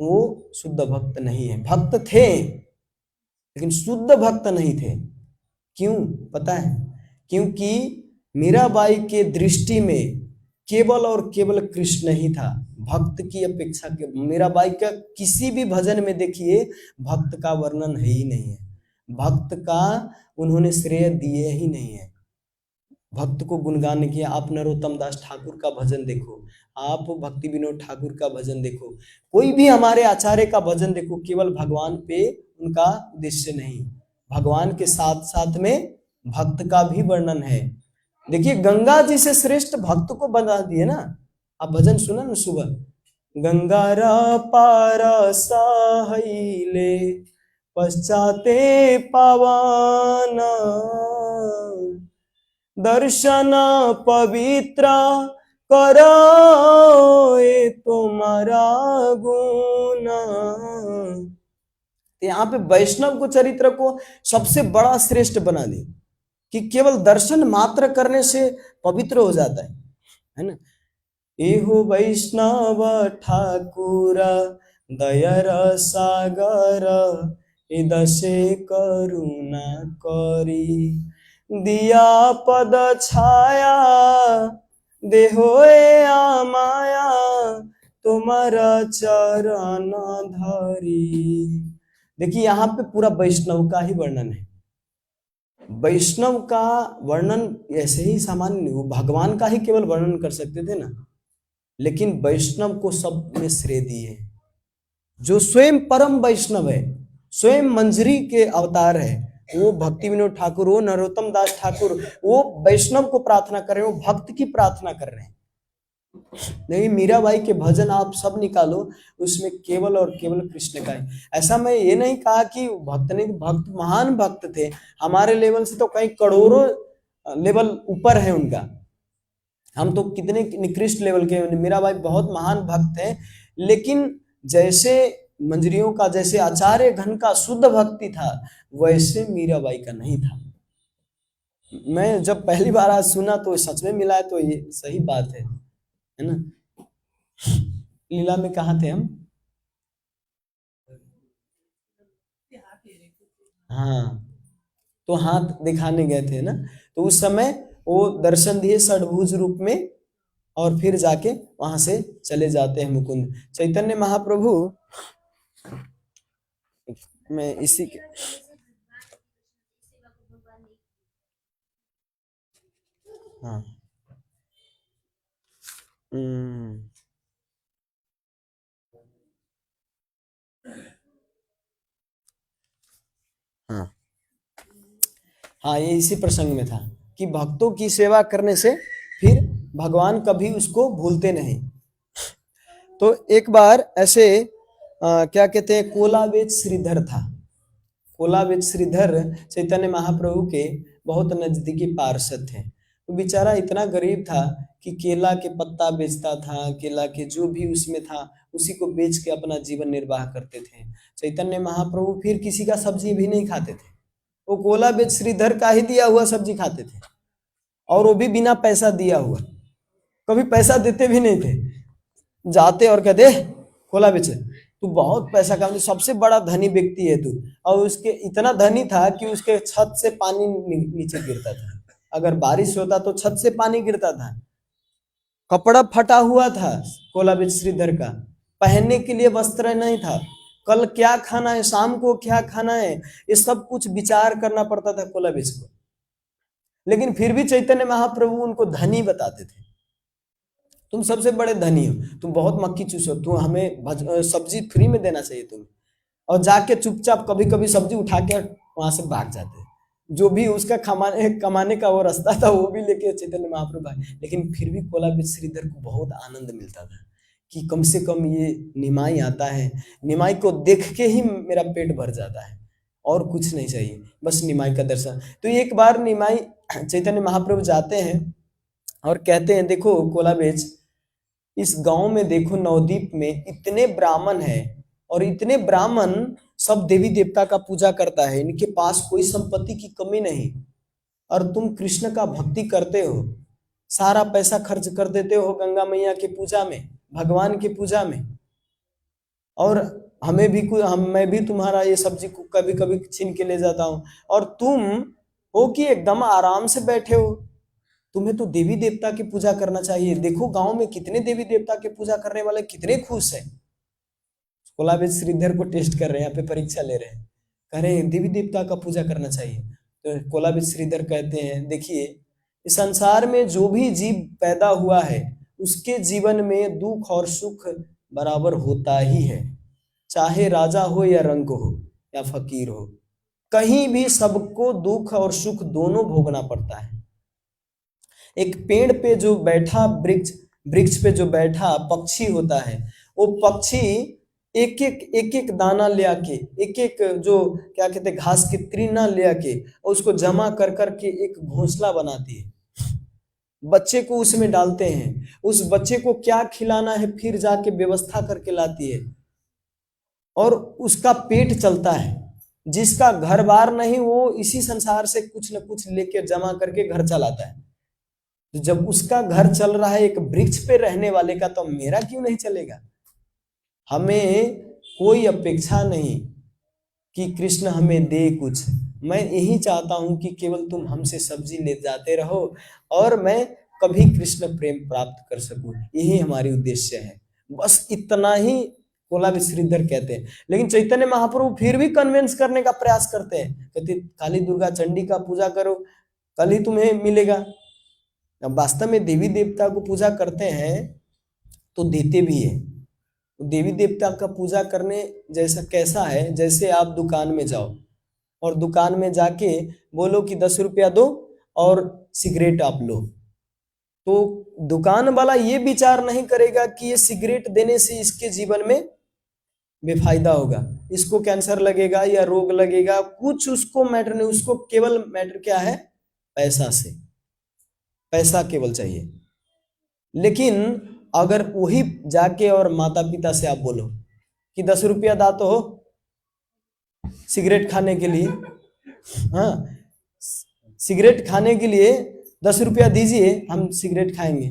वो शुद्ध भक्त नहीं है, भक्त थे लेकिन शुद्ध भक्त नहीं थे। क्यों पता है? क्योंकि मीराबाई के दृष्टि में केवल और केवल कृष्ण ही था, भक्त की अपेक्षा के। मीराबाई का किसी भी भजन में देखिए भक्त का वर्णन है ही नहीं है, भक्त का उन्होंने श्रेय दिए ही नहीं है, भक्त को गुणगान किया। आप नरोत्तम दास ठाकुर का भजन देखो, आप भक्ति विनोद ठाकुर का भजन देखो, कोई भी हमारे आचार्य का भजन देखो, केवल भगवान पे उनका उद्देश्य नहीं, भगवान के साथ साथ में भक्त का भी वर्णन है। देखिए, गंगा जी से श्रेष्ठ भक्त को बना दिए ना। आप भजन सुना ना सुबह, गंगारा पारा साहिले पश्चाते पावाना, दर्शन पवित्र करो ये तुम्हारा गुण। यहाँ पे वैष्णव को चरित्र को सबसे बड़ा श्रेष्ठ बना दी कि केवल दर्शन मात्र करने से पवित्र हो जाता है ना। एहो वैष्णव ठाकुर दयर सागर इदसे करुणा करी, दिया पद छाया देहो माया तुम्हारा चरण धरी। देखिए, यहाँ पे पूरा वैष्णव का ही वर्णन है। वैष्णव का वर्णन ऐसे ही सामान्य नहीं, वो भगवान का ही केवल वर्णन कर सकते थे ना, लेकिन वैष्णव को सब में श्रेय दिए। जो स्वयं परम वैष्णव है, स्वयं मंजरी के अवतार है, वो भक्ति विनोद ठाकुर, वो नरोत्तम दास ठाकुर, वो वैष्णव को प्रार्थना कर रहे हैं, वो भक्त की प्रार्थना कर रहे हैं। नहीं, मीराबाई के भजन आप सब निकालो, उसमें केवल और केवल कृष्ण का है। ऐसा मैं ये नहीं कहा कि भक्त नहीं, भक्त महान भक्त थे, हमारे लेवल से तो कई करोड़ों लेवल ऊपर है उनका, हम तो कितने निकृष्ट लेवल के। मीराबाई बहुत महान भक्त है, लेकिन जैसे मंजरियों का, जैसे आचार्य घन का शुद्ध भक्ति था, वैसे मीराबाई का नहीं था। मैं जब पहली बार आज सुना तो सच में मिला है, तो ये सही बात है ना। लीला में कहाँ थे हम? हाँ, तो हाथ दिखाने गए थे ना, तो उस समय वो दर्शन दिए षडभुज रूप में, और फिर जाके वहां से चले जाते हैं मुकुंद चैतन्य महाप्रभु। मैं इसी के हाँ हाँ हाँ, ये इसी प्रसंग में था कि भक्तों की सेवा करने से फिर भगवान कभी उसको भूलते नहीं। तो एक बार ऐसे क्या कहते हैं, कोलावेद श्रीधर था। कोलावेद श्रीधर चैतन्य महाप्रभु के बहुत नजदीकी पार्षद थे। तो बेचारा इतना गरीब था कि केला के पत्ता बेचता था, केला के जो भी उसमें था उसी को बेच के अपना जीवन निर्वाह करते थे। चैतन्य महाप्रभु फिर किसी का सब्जी भी नहीं खाते थे, वो कोलावेद श्रीधर का ही दिया हुआ सब्जी खाते थे, और वो भी बिना पैसा दिया हुआ, कभी पैसा देते भी नहीं थे। जाते और कहते कोला बेचे, तू बहुत पैसा कमा, सबसे बड़ा धनी व्यक्ति है तू। और उसके इतना धनी था कि उसके छत से पानी नीचे गिरता था, अगर बारिश होता तो छत से पानी गिरता था। कपड़ा फटा हुआ था कोलाबिज श्रीधर का, पहनने के लिए वस्त्र नहीं था, कल क्या खाना है, शाम को क्या खाना है, ये सब कुछ विचार करना पड़ता था कोलाबिज को। लेकिन फिर भी चैतन्य महाप्रभु उनको धनी बताते थे। तुम सबसे बड़े धनी हो, तुम बहुत मक्खी चूसो, तुम हमें सब्जी फ्री में देना चाहिए तुम्हें। और जाके चुपचाप कभी कभी सब्जी उठा के वहां से भाग जाते, जो भी उसका कमाने का वो रास्ता था वो भी लेके चैतन्य महाप्रभु आए। लेकिन फिर भी कोलाबिज श्रीधर को बहुत आनंद मिलता था कि कम से कम ये निमाई आता है, निमाई को देख के ही मेरा पेट भर जाता है, और कुछ नहीं चाहिए, बस निमाई का दर्शन। तो एक बार निमाई चैतन्य महाप्रभु जाते हैं और कहते हैं, देखो कोलाबिज, इस गांव में देखो नवद्वीप में इतने ब्राह्मण हैं, और इतने ब्राह्मण सब देवी देवता का पूजा करता है, इनके पास कोई संपत्ति की कमी नहीं, और तुम कृष्ण का भक्ति करते हो, सारा पैसा खर्च कर देते हो गंगा मैया के पूजा में, भगवान की पूजा में, और हमें भी मैं भी तुम्हारा ये सब्जी को कभी कभी छीन के ले जाता हूँ, और तुम हो कि एकदम आराम से बैठे हो, तुम्हें तो देवी देवता की पूजा करना चाहिए। देखो गांव में कितने देवी देवता की पूजा करने वाले कितने खुश हैं। कोलाबिज श्रीधर को टेस्ट कर रहे हैं, यहाँ पे परीक्षा ले रहे हैं, कह रहे हैं देवी देवता का पूजा करना चाहिए। तो कोलाबिज श्रीधर कहते हैं, देखिए इस संसार में जो भी जीव पैदा हुआ है उसके जीवन में दुख और सुख बराबर होता ही है, चाहे राजा हो या रंक हो या फकीर हो, कहीं भी सबको दुख और सुख दोनों भोगना पड़ता है। एक पेड़ पे जो बैठा वृक्ष पे जो बैठा पक्षी होता है, वो पक्षी एक एक दाना ले आके, एक एक जो क्या कहते हैं घास की तृणा ले आके उसको जमा कर करके एक घोंसला बनाती है, बच्चे को उसमें डालते हैं, उस बच्चे को क्या खिलाना है फिर जाके व्यवस्था करके लाती है, और उसका पेट चलता है। जिसका घर बार नहीं वो इसी संसार से कुछ न कुछ लेके जमा करके घर चलाता है। तो जब उसका घर चल रहा है एक वृक्ष पे रहने वाले का, तो मेरा क्यों नहीं चलेगा। हमें कोई अपेक्षा नहीं कि कृष्ण हमें दे कुछ, मैं यही चाहता हूं कि केवल तुम हमसे सब्जी ले जाते रहो और मैं कभी कृष्ण प्रेम प्राप्त कर सकूं, यही हमारी उद्देश्य है, बस इतना ही कोलाबिज श्रीधर कहते हैं। लेकिन चैतन्य महाप्रभु फिर भी कन्विंस करने का प्रयास करते हैं, कहते काली दुर्गा चंडी का पूजा करो, कल ही तुम्हें मिलेगा। वास्तव में देवी देवता को पूजा करते हैं तो देते भी है। देवी देवता का पूजा करने जैसा कैसा है, जैसे आप दुकान में जाओ और दुकान में जाके बोलो कि 10 रुपया दो और सिगरेट आप लो, तो दुकान वाला ये विचार नहीं करेगा कि ये सिगरेट देने से इसके जीवन में बेफायदा होगा, इसको कैंसर लगेगा या रोग लगेगा, कुछ उसको मैटर नहीं, उसको केवल मैटर क्या है, पैसा से, पैसा केवल चाहिए। लेकिन अगर वही जाके और माता पिता से आप बोलो कि 10 रुपया दा तो हो सिगरेट खाने के लिए, हाँ सिगरेट खाने के लिए 10 रुपया दीजिए हम सिगरेट खाएंगे,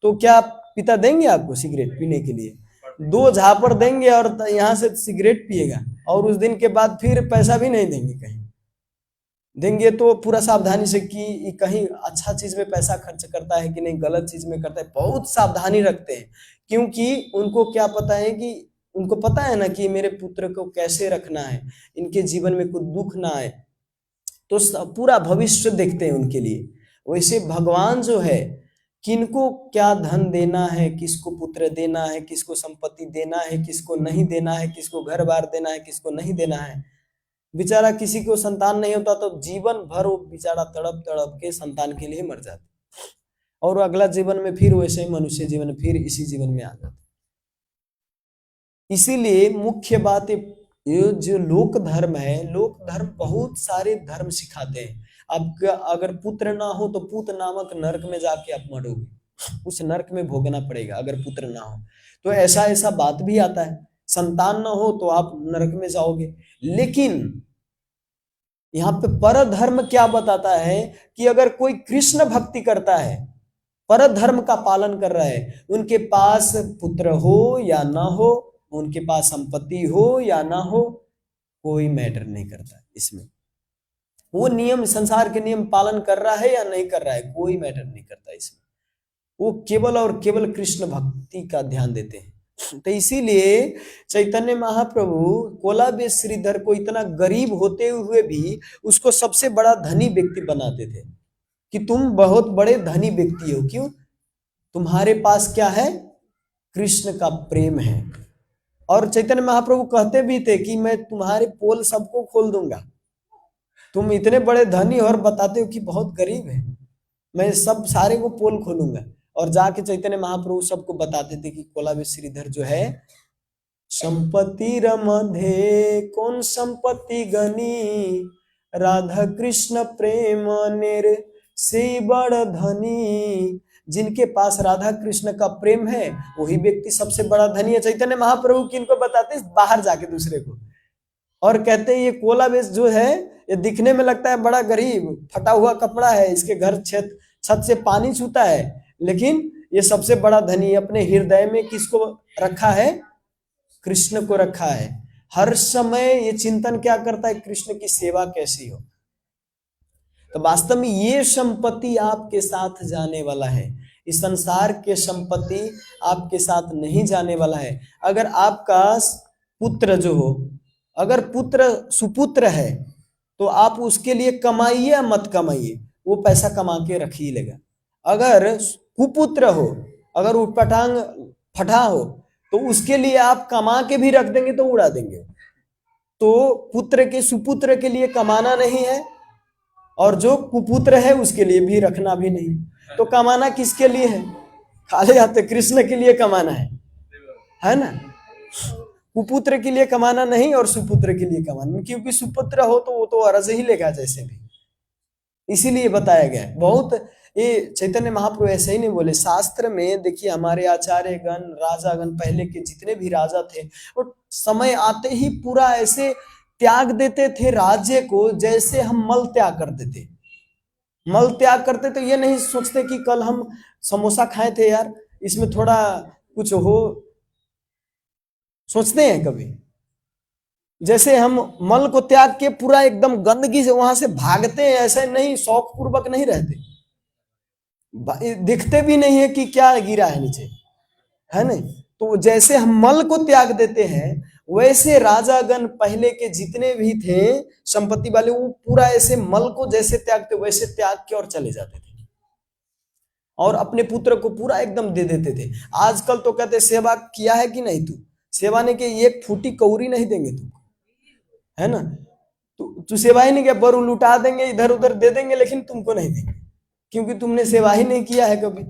तो क्या पिता देंगे आपको सिगरेट पीने के लिए? 2 झापड़ देंगे और यहाँ से सिगरेट पिएगा, और उस दिन के बाद फिर पैसा भी नहीं देंगे। कहीं देंगे तो पूरा सावधानी से कि कहीं अच्छा चीज में पैसा खर्च करता है कि नहीं, गलत चीज में करता है, बहुत सावधानी रखते हैं, क्योंकि उनको क्या पता है कि उनको पता है ना कि मेरे पुत्र को कैसे रखना है, इनके जीवन में कुछ दुख ना आए, तो पूरा भविष्य देखते हैं उनके लिए। वैसे भगवान जो है, किनको क्या धन देना है, किसको पुत्र देना है, किसको संपत्ति देना है, किसको नहीं देना है, किसको घर बार देना है, किसको नहीं देना है, बेचारा किसी को संतान नहीं होता तो जीवन भर वो बेचारा तड़प तड़प के संतान के लिए मर जाता, और अगला जीवन में फिर वैसे ही मनुष्य जीवन फिर इसी जीवन में आ जाता। इसीलिए मुख्य बात ये जो लोक धर्म है, लोक धर्म बहुत सारे धर्म सिखाते हैं। आपका अगर पुत्र ना हो तो पूत नामक नरक में जाके आप मरोगे, उस नरक में भोगना पड़ेगा अगर पुत्र ना हो तो। ऐसा बात भी आता है, संतान ना हो तो आप नरक में जाओगे। लेकिन यहाँ पे पर धर्म क्या बताता है कि अगर कोई कृष्ण भक्ति करता है, पर धर्म का पालन कर रहा है, उनके पास पुत्र हो या ना हो, उनके पास संपत्ति हो या ना हो, कोई मैटर नहीं करता इसमें। वो नियम, संसार के नियम पालन कर रहा है या नहीं कर रहा है, कोई मैटर नहीं करता इसमें। वो केवल और केवल कृष्ण भक्ति का ध्यान देते हैं। तो इसीलिए चैतन्य महाप्रभु कोलाबे श्रीधर को इतना गरीब होते हुए भी उसको सबसे बड़ा धनी व्यक्ति बनाते थे कि तुम बहुत बड़े धनी व्यक्ति हो। क्यों? तुम्हारे पास क्या है? कृष्ण का प्रेम है। और चैतन्य महाप्रभु कहते भी थे कि मैं तुम्हारे पोल सबको खोल दूंगा। तुम इतने बड़े धनी और बताते हो कि बहुत गरीब है, मैं सब सारे को पोल खोलूंगा। और जाके चैतन्य महाप्रभु सबको बताते थे कि कोलाबे श्रीधर जो है, संपत्ति रमधे कौन संपत्ति गनी, राधा कृष्ण प्रेम नेर से बड़ धनी। जिनके पास राधा कृष्ण का प्रेम है वही व्यक्ति सबसे बड़ा धनी है। चैतन्य महाप्रभु किनको बताते? बाहर जाके दूसरे को। और कहते हैं ये कोलाबे जो है, ये दिखने में लगता है बड़ा गरीब, फटा हुआ कपड़ा है, इसके घर छत से पानी छूता है, लेकिन ये सबसे बड़ा धनी। अपने हृदय में किसको रखा है? कृष्ण को रखा है। हर समय ये चिंतन क्या करता है? कृष्ण की सेवा कैसी हो। तो वास्तव में ये संपत्ति आपके साथ जाने वाला है। इस संसार के संपत्ति आपके साथ नहीं जाने वाला है। अगर आपका पुत्र जो हो, अगर पुत्र सुपुत्र है तो आप उसके लिए कमाइए या मत कमाइए, वो पैसा कमा के रख ही लेगा। अगर कुपुत्र हो, अगर उटपटांग फटा हो, तो उसके लिए आप कमा के भी रख देंगे तो उड़ा देंगे। तो पुत्र के सुपुत्र के लिए कमाना नहीं है, और जो कुपुत्र है उसके लिए भी रखना भी नहीं। तो कमाना किसके लिए है? खाली हाथ कृष्ण के लिए कमाना है ना। कुपुत्र के लिए कमाना नहीं और सुपुत्र के लिए कमाना, क्योंकि सुपुत्र हो तो वो तो अरज ही लेगा जैसे भी, इसीलिए बताया गया। बहुत ये चैतन्य महाप्रभु ऐसे ही नहीं बोले। शास्त्र में देखिए, हमारे आचार्य गण, राजागण, पहले के जितने भी राजा थे, वो समय आते ही पूरा ऐसे त्याग देते थे राज्य को, जैसे हम मल त्याग करते थे। मल त्याग करते तो ये नहीं सोचते कि कल हम समोसा खाए थे यार, इसमें थोड़ा कुछ हो, सोचते हैं कभी? जैसे हम मल को त्याग के पूरा एकदम गंदगी से वहां से भागते हैं, ऐसे नहीं, शौक पूर्वक नहीं रहते। दिखते भी नहीं है कि क्या गिरा है नीचे, है नहीं। तो जैसे हम मल को त्याग देते हैं, वैसे राजागण पहले के जितने भी थे संपत्ति वाले, वो पूरा ऐसे मल को जैसे त्यागते वैसे त्याग के और चले जाते थे, और अपने पुत्र को पूरा एकदम दे देते थे। आजकल तो कहते सेवा किया है कि नहीं, तू सेवा नहीं के एक फूटी कौड़ी नहीं देंगे तुमको, है ना। तू सेवा ही नहीं किया, बर लुटा देंगे, इधर उधर दे देंगे, लेकिन तुमको नहीं देंगे, क्योंकि तुमने सेवा ही नहीं किया है कभी।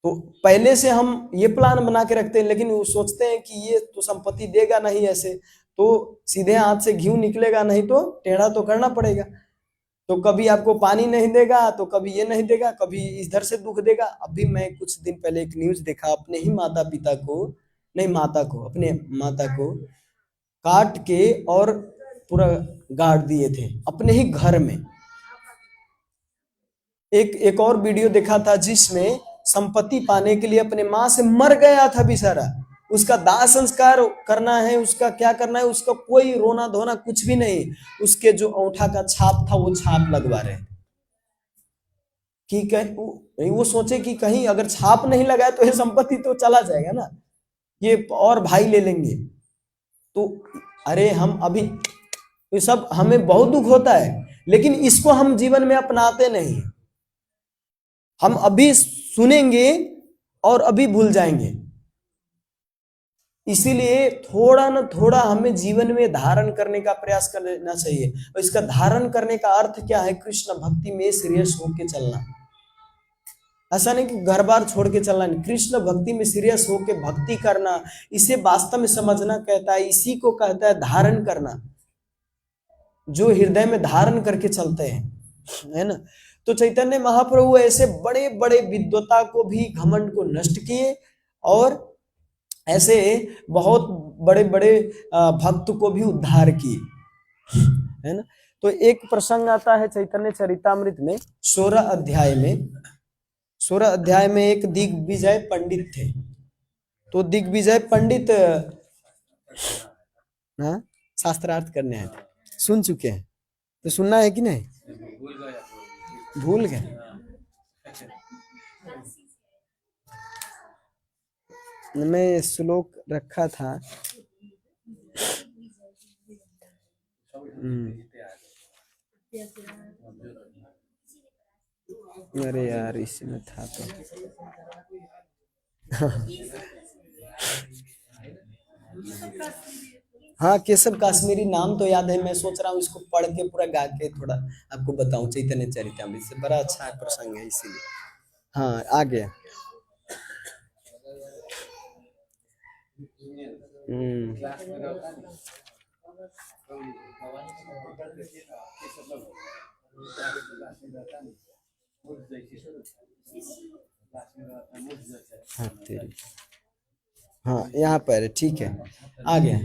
तो पहले से हम ये प्लान बना के रखते हैं, लेकिन वो सोचते हैं कि ये तो संपत्ति देगा नहीं, ऐसे तो सीधे हाथ से घी निकलेगा नहीं, तो टेढ़ा तो करना पड़ेगा। तो कभी आपको पानी नहीं देगा, तो कभी ये नहीं देगा, कभी इधर से दुख देगा। अभी मैं कुछ दिन पहले एक न्यूज देखा, अपने ही माता पिता को, नहीं माता को, अपने माता को काट के और पूरा गाड़ दिए थे अपने ही घर में। एक और वीडियो देखा था जिसमें संपत्ति पाने के लिए अपने माँ से मर गया था बेचारा, उसका दाह संस्कार करना है, उसका क्या करना है, उसका कोई रोना धोना कुछ भी नहीं, उसके जो औंठा का छाप था वो छाप लगवा रहे कि वो सोचे कि कहीं अगर छाप नहीं लगाए तो ये संपत्ति तो चला जाएगा ना, ये और भाई ले लेंगे। तो अरे हम अभी ये सब हमें बहुत दुख होता है, लेकिन इसको हम जीवन में अपनाते नहीं। हम अभी सुनेंगे और अभी भूल जाएंगे। इसीलिए थोड़ा ना थोड़ा हमें जीवन में धारण करने का प्रयास करना चाहिए। और इसका धारण करने का अर्थ क्या है? कृष्ण भक्ति में सीरियस होके चलना। ऐसा नहीं कि घर बार छोड़ के चलना नहीं, कृष्ण भक्ति में सीरियस होके भक्ति करना, इसे वास्तव में समझना कहता है, इसी को कहता है धारण करना, जो हृदय में धारण करके चलते हैं, है ना। तो चैतन्य महाप्रभु ऐसे बड़े बड़े विद्वता को भी, घमंड को नष्ट किए, और ऐसे बहुत बड़े बड़े भक्त को भी उद्धार किए, है ना। तो एक प्रसंग आता है चैतन्य चरितामृत में 16 अध्याय में। 16 अध्याय में एक दिग्विजय पंडित थे। तो दिग्विजय पंडित हाँ, शास्त्रार्थ करने आए थे, सुन चुके हैं, तो सुनना है कि नहीं? भूल गए? मैं श्लोक रखा था। अरे यार, इसमें था तो। हाँ, केशव काश्मीरी नाम तो याद है। मैं सोच रहा हूँ इसको पढ़ के पूरा गा के थोड़ा आपको बताऊं, चैतन्य चरितामृत से। बड़ा अच्छा प्रसंग है इसीलिए। हाँ, आ गया। हम्म। हाँ तेरी, हाँ यहाँ पर है, ठीक है, आ गया।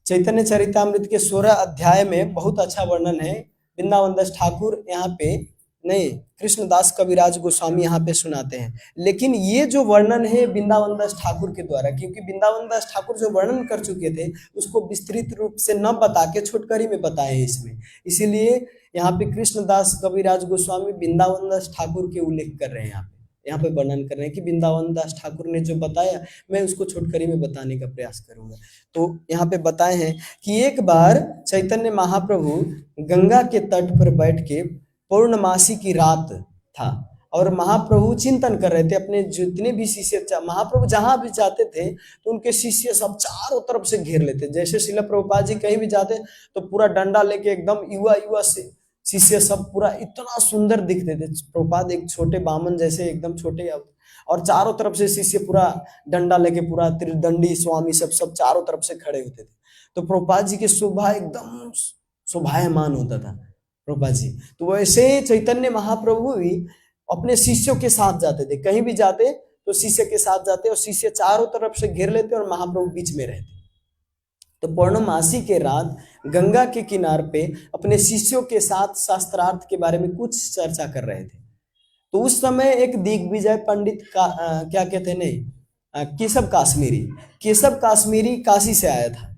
चैतन्य चरितामृत के 16 अध्याय में बहुत अच्छा वर्णन है। वृंदावन दास ठाकुर यहाँ पे, नहीं, कृष्णदास कविराज गोस्वामी यहाँ पे सुनाते हैं। लेकिन ये जो वर्णन है वृंदावन दास ठाकुर के द्वारा, क्योंकि वृंदावन दास ठाकुर जो वर्णन कर चुके थे उसको विस्तृत रूप से न बता के छोटकरी में बताए हैं इसमें। इसीलिए यहाँ पे कृष्णदास कविराज गोस्वामी वृंदावन दास ठाकुर के उल्लेख कर रहे हैं। यहाँ पे वर्णन कर रहे हैं कि वृंदावन दास ठाकुर ने जो बताया मैं उसको छोटकरी में बताने का प्रयास करूंगा। तो यहाँ पे बताए हैं कि एक बार चैतन्य महाप्रभु गंगा के तट पर बैठ के, पूर्णमासी की रात था, और महाप्रभु चिंतन कर रहे थे। अपने जितने भी शिष्य, महाप्रभु जहां भी जाते थे तो उनके शिष्य सब चारों तरफ से घेर लेते। जैसे श्रील प्रभुपाद जी कहीं भी जाते तो पूरा डंडा लेके एकदम युवा युवा से शिष्य सब पूरा इतना सुंदर दिखते थे। प्रभुपाद एक छोटे बामन जैसे एकदम छोटे, और चारों तरफ से शिष्य पूरा डंडा लेके, पूरा त्रिदंडी स्वामी सब सब चारों तरफ से खड़े होते थे। तो प्रभुपाद जी की शोभा एकदम शोभायमान होता था प्रभुपाद जी। तो वैसे चैतन्य महाप्रभु भी अपने शिष्यों के साथ जाते थे। कहीं भी जाते तो शिष्य के साथ जाते, और शिष्य चारों तरफ से घेर लेते और महाप्रभु बीच में रहते। तो पूर्णमासी के रात गंगा के किनार पे अपने शिष्यों के साथ शास्त्रार्थ के बारे में कुछ चर्चा कर रहे थे। तो उस समय एक दिग्विजय पंडित का क्या कहते हैं, नहीं, केशव काश्मीरी, केशव काश्मीरी काशी से आया था।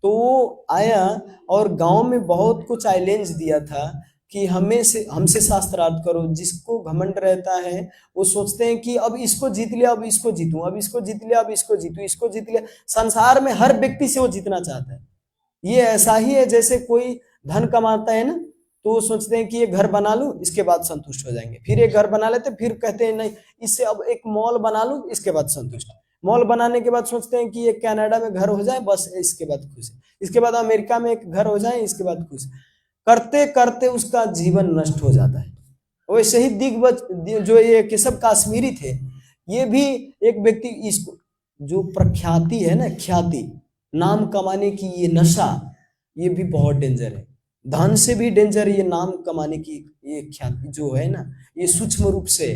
तो वो आया और गांव में बहुत कुछ चैलेंज दिया था कि हमसे शास्त्रार्थ करो। जिसको घमंड रहता है वो सोचते हैं कि अब इसको जीत लिया, अब इसको जीतूं, अब इसको जीत लिया, अब इसको जीतूं, इसको जीत लिया। संसार में हर व्यक्ति से वो जीतना चाहता है। ये ऐसा ही है जैसे कोई धन कमाता है ना, तो वो सोचते हैं कि ये घर बना लूं, इसके बाद संतुष्ट हो जाएंगे। फिर एक घर बना लेते, फिर कहते हैं नहीं, इससे अब एक मॉल बना लूं, इसके बाद संतुष्ट। मॉल बनाने के बाद सोचते हैं कि ये कनाडा में घर हो जाए, बस इसके बाद खुश। इसके बाद अमेरिका में एक घर हो जाए, इसके बाद खुश। करते करते उसका जीवन नष्ट हो जाता है। वैसे ही जो ये केशव काश्मीरी थे, ये भी एक व्यक्ति, इसको जो प्रख्याति है ना, ख्याति, नाम कमाने की ये नशा, ये भी बहुत डेंजर है। धन से भी डेंजर है ये नाम कमाने की ये ख्याति जो है ना, ये सूक्ष्म रूप से।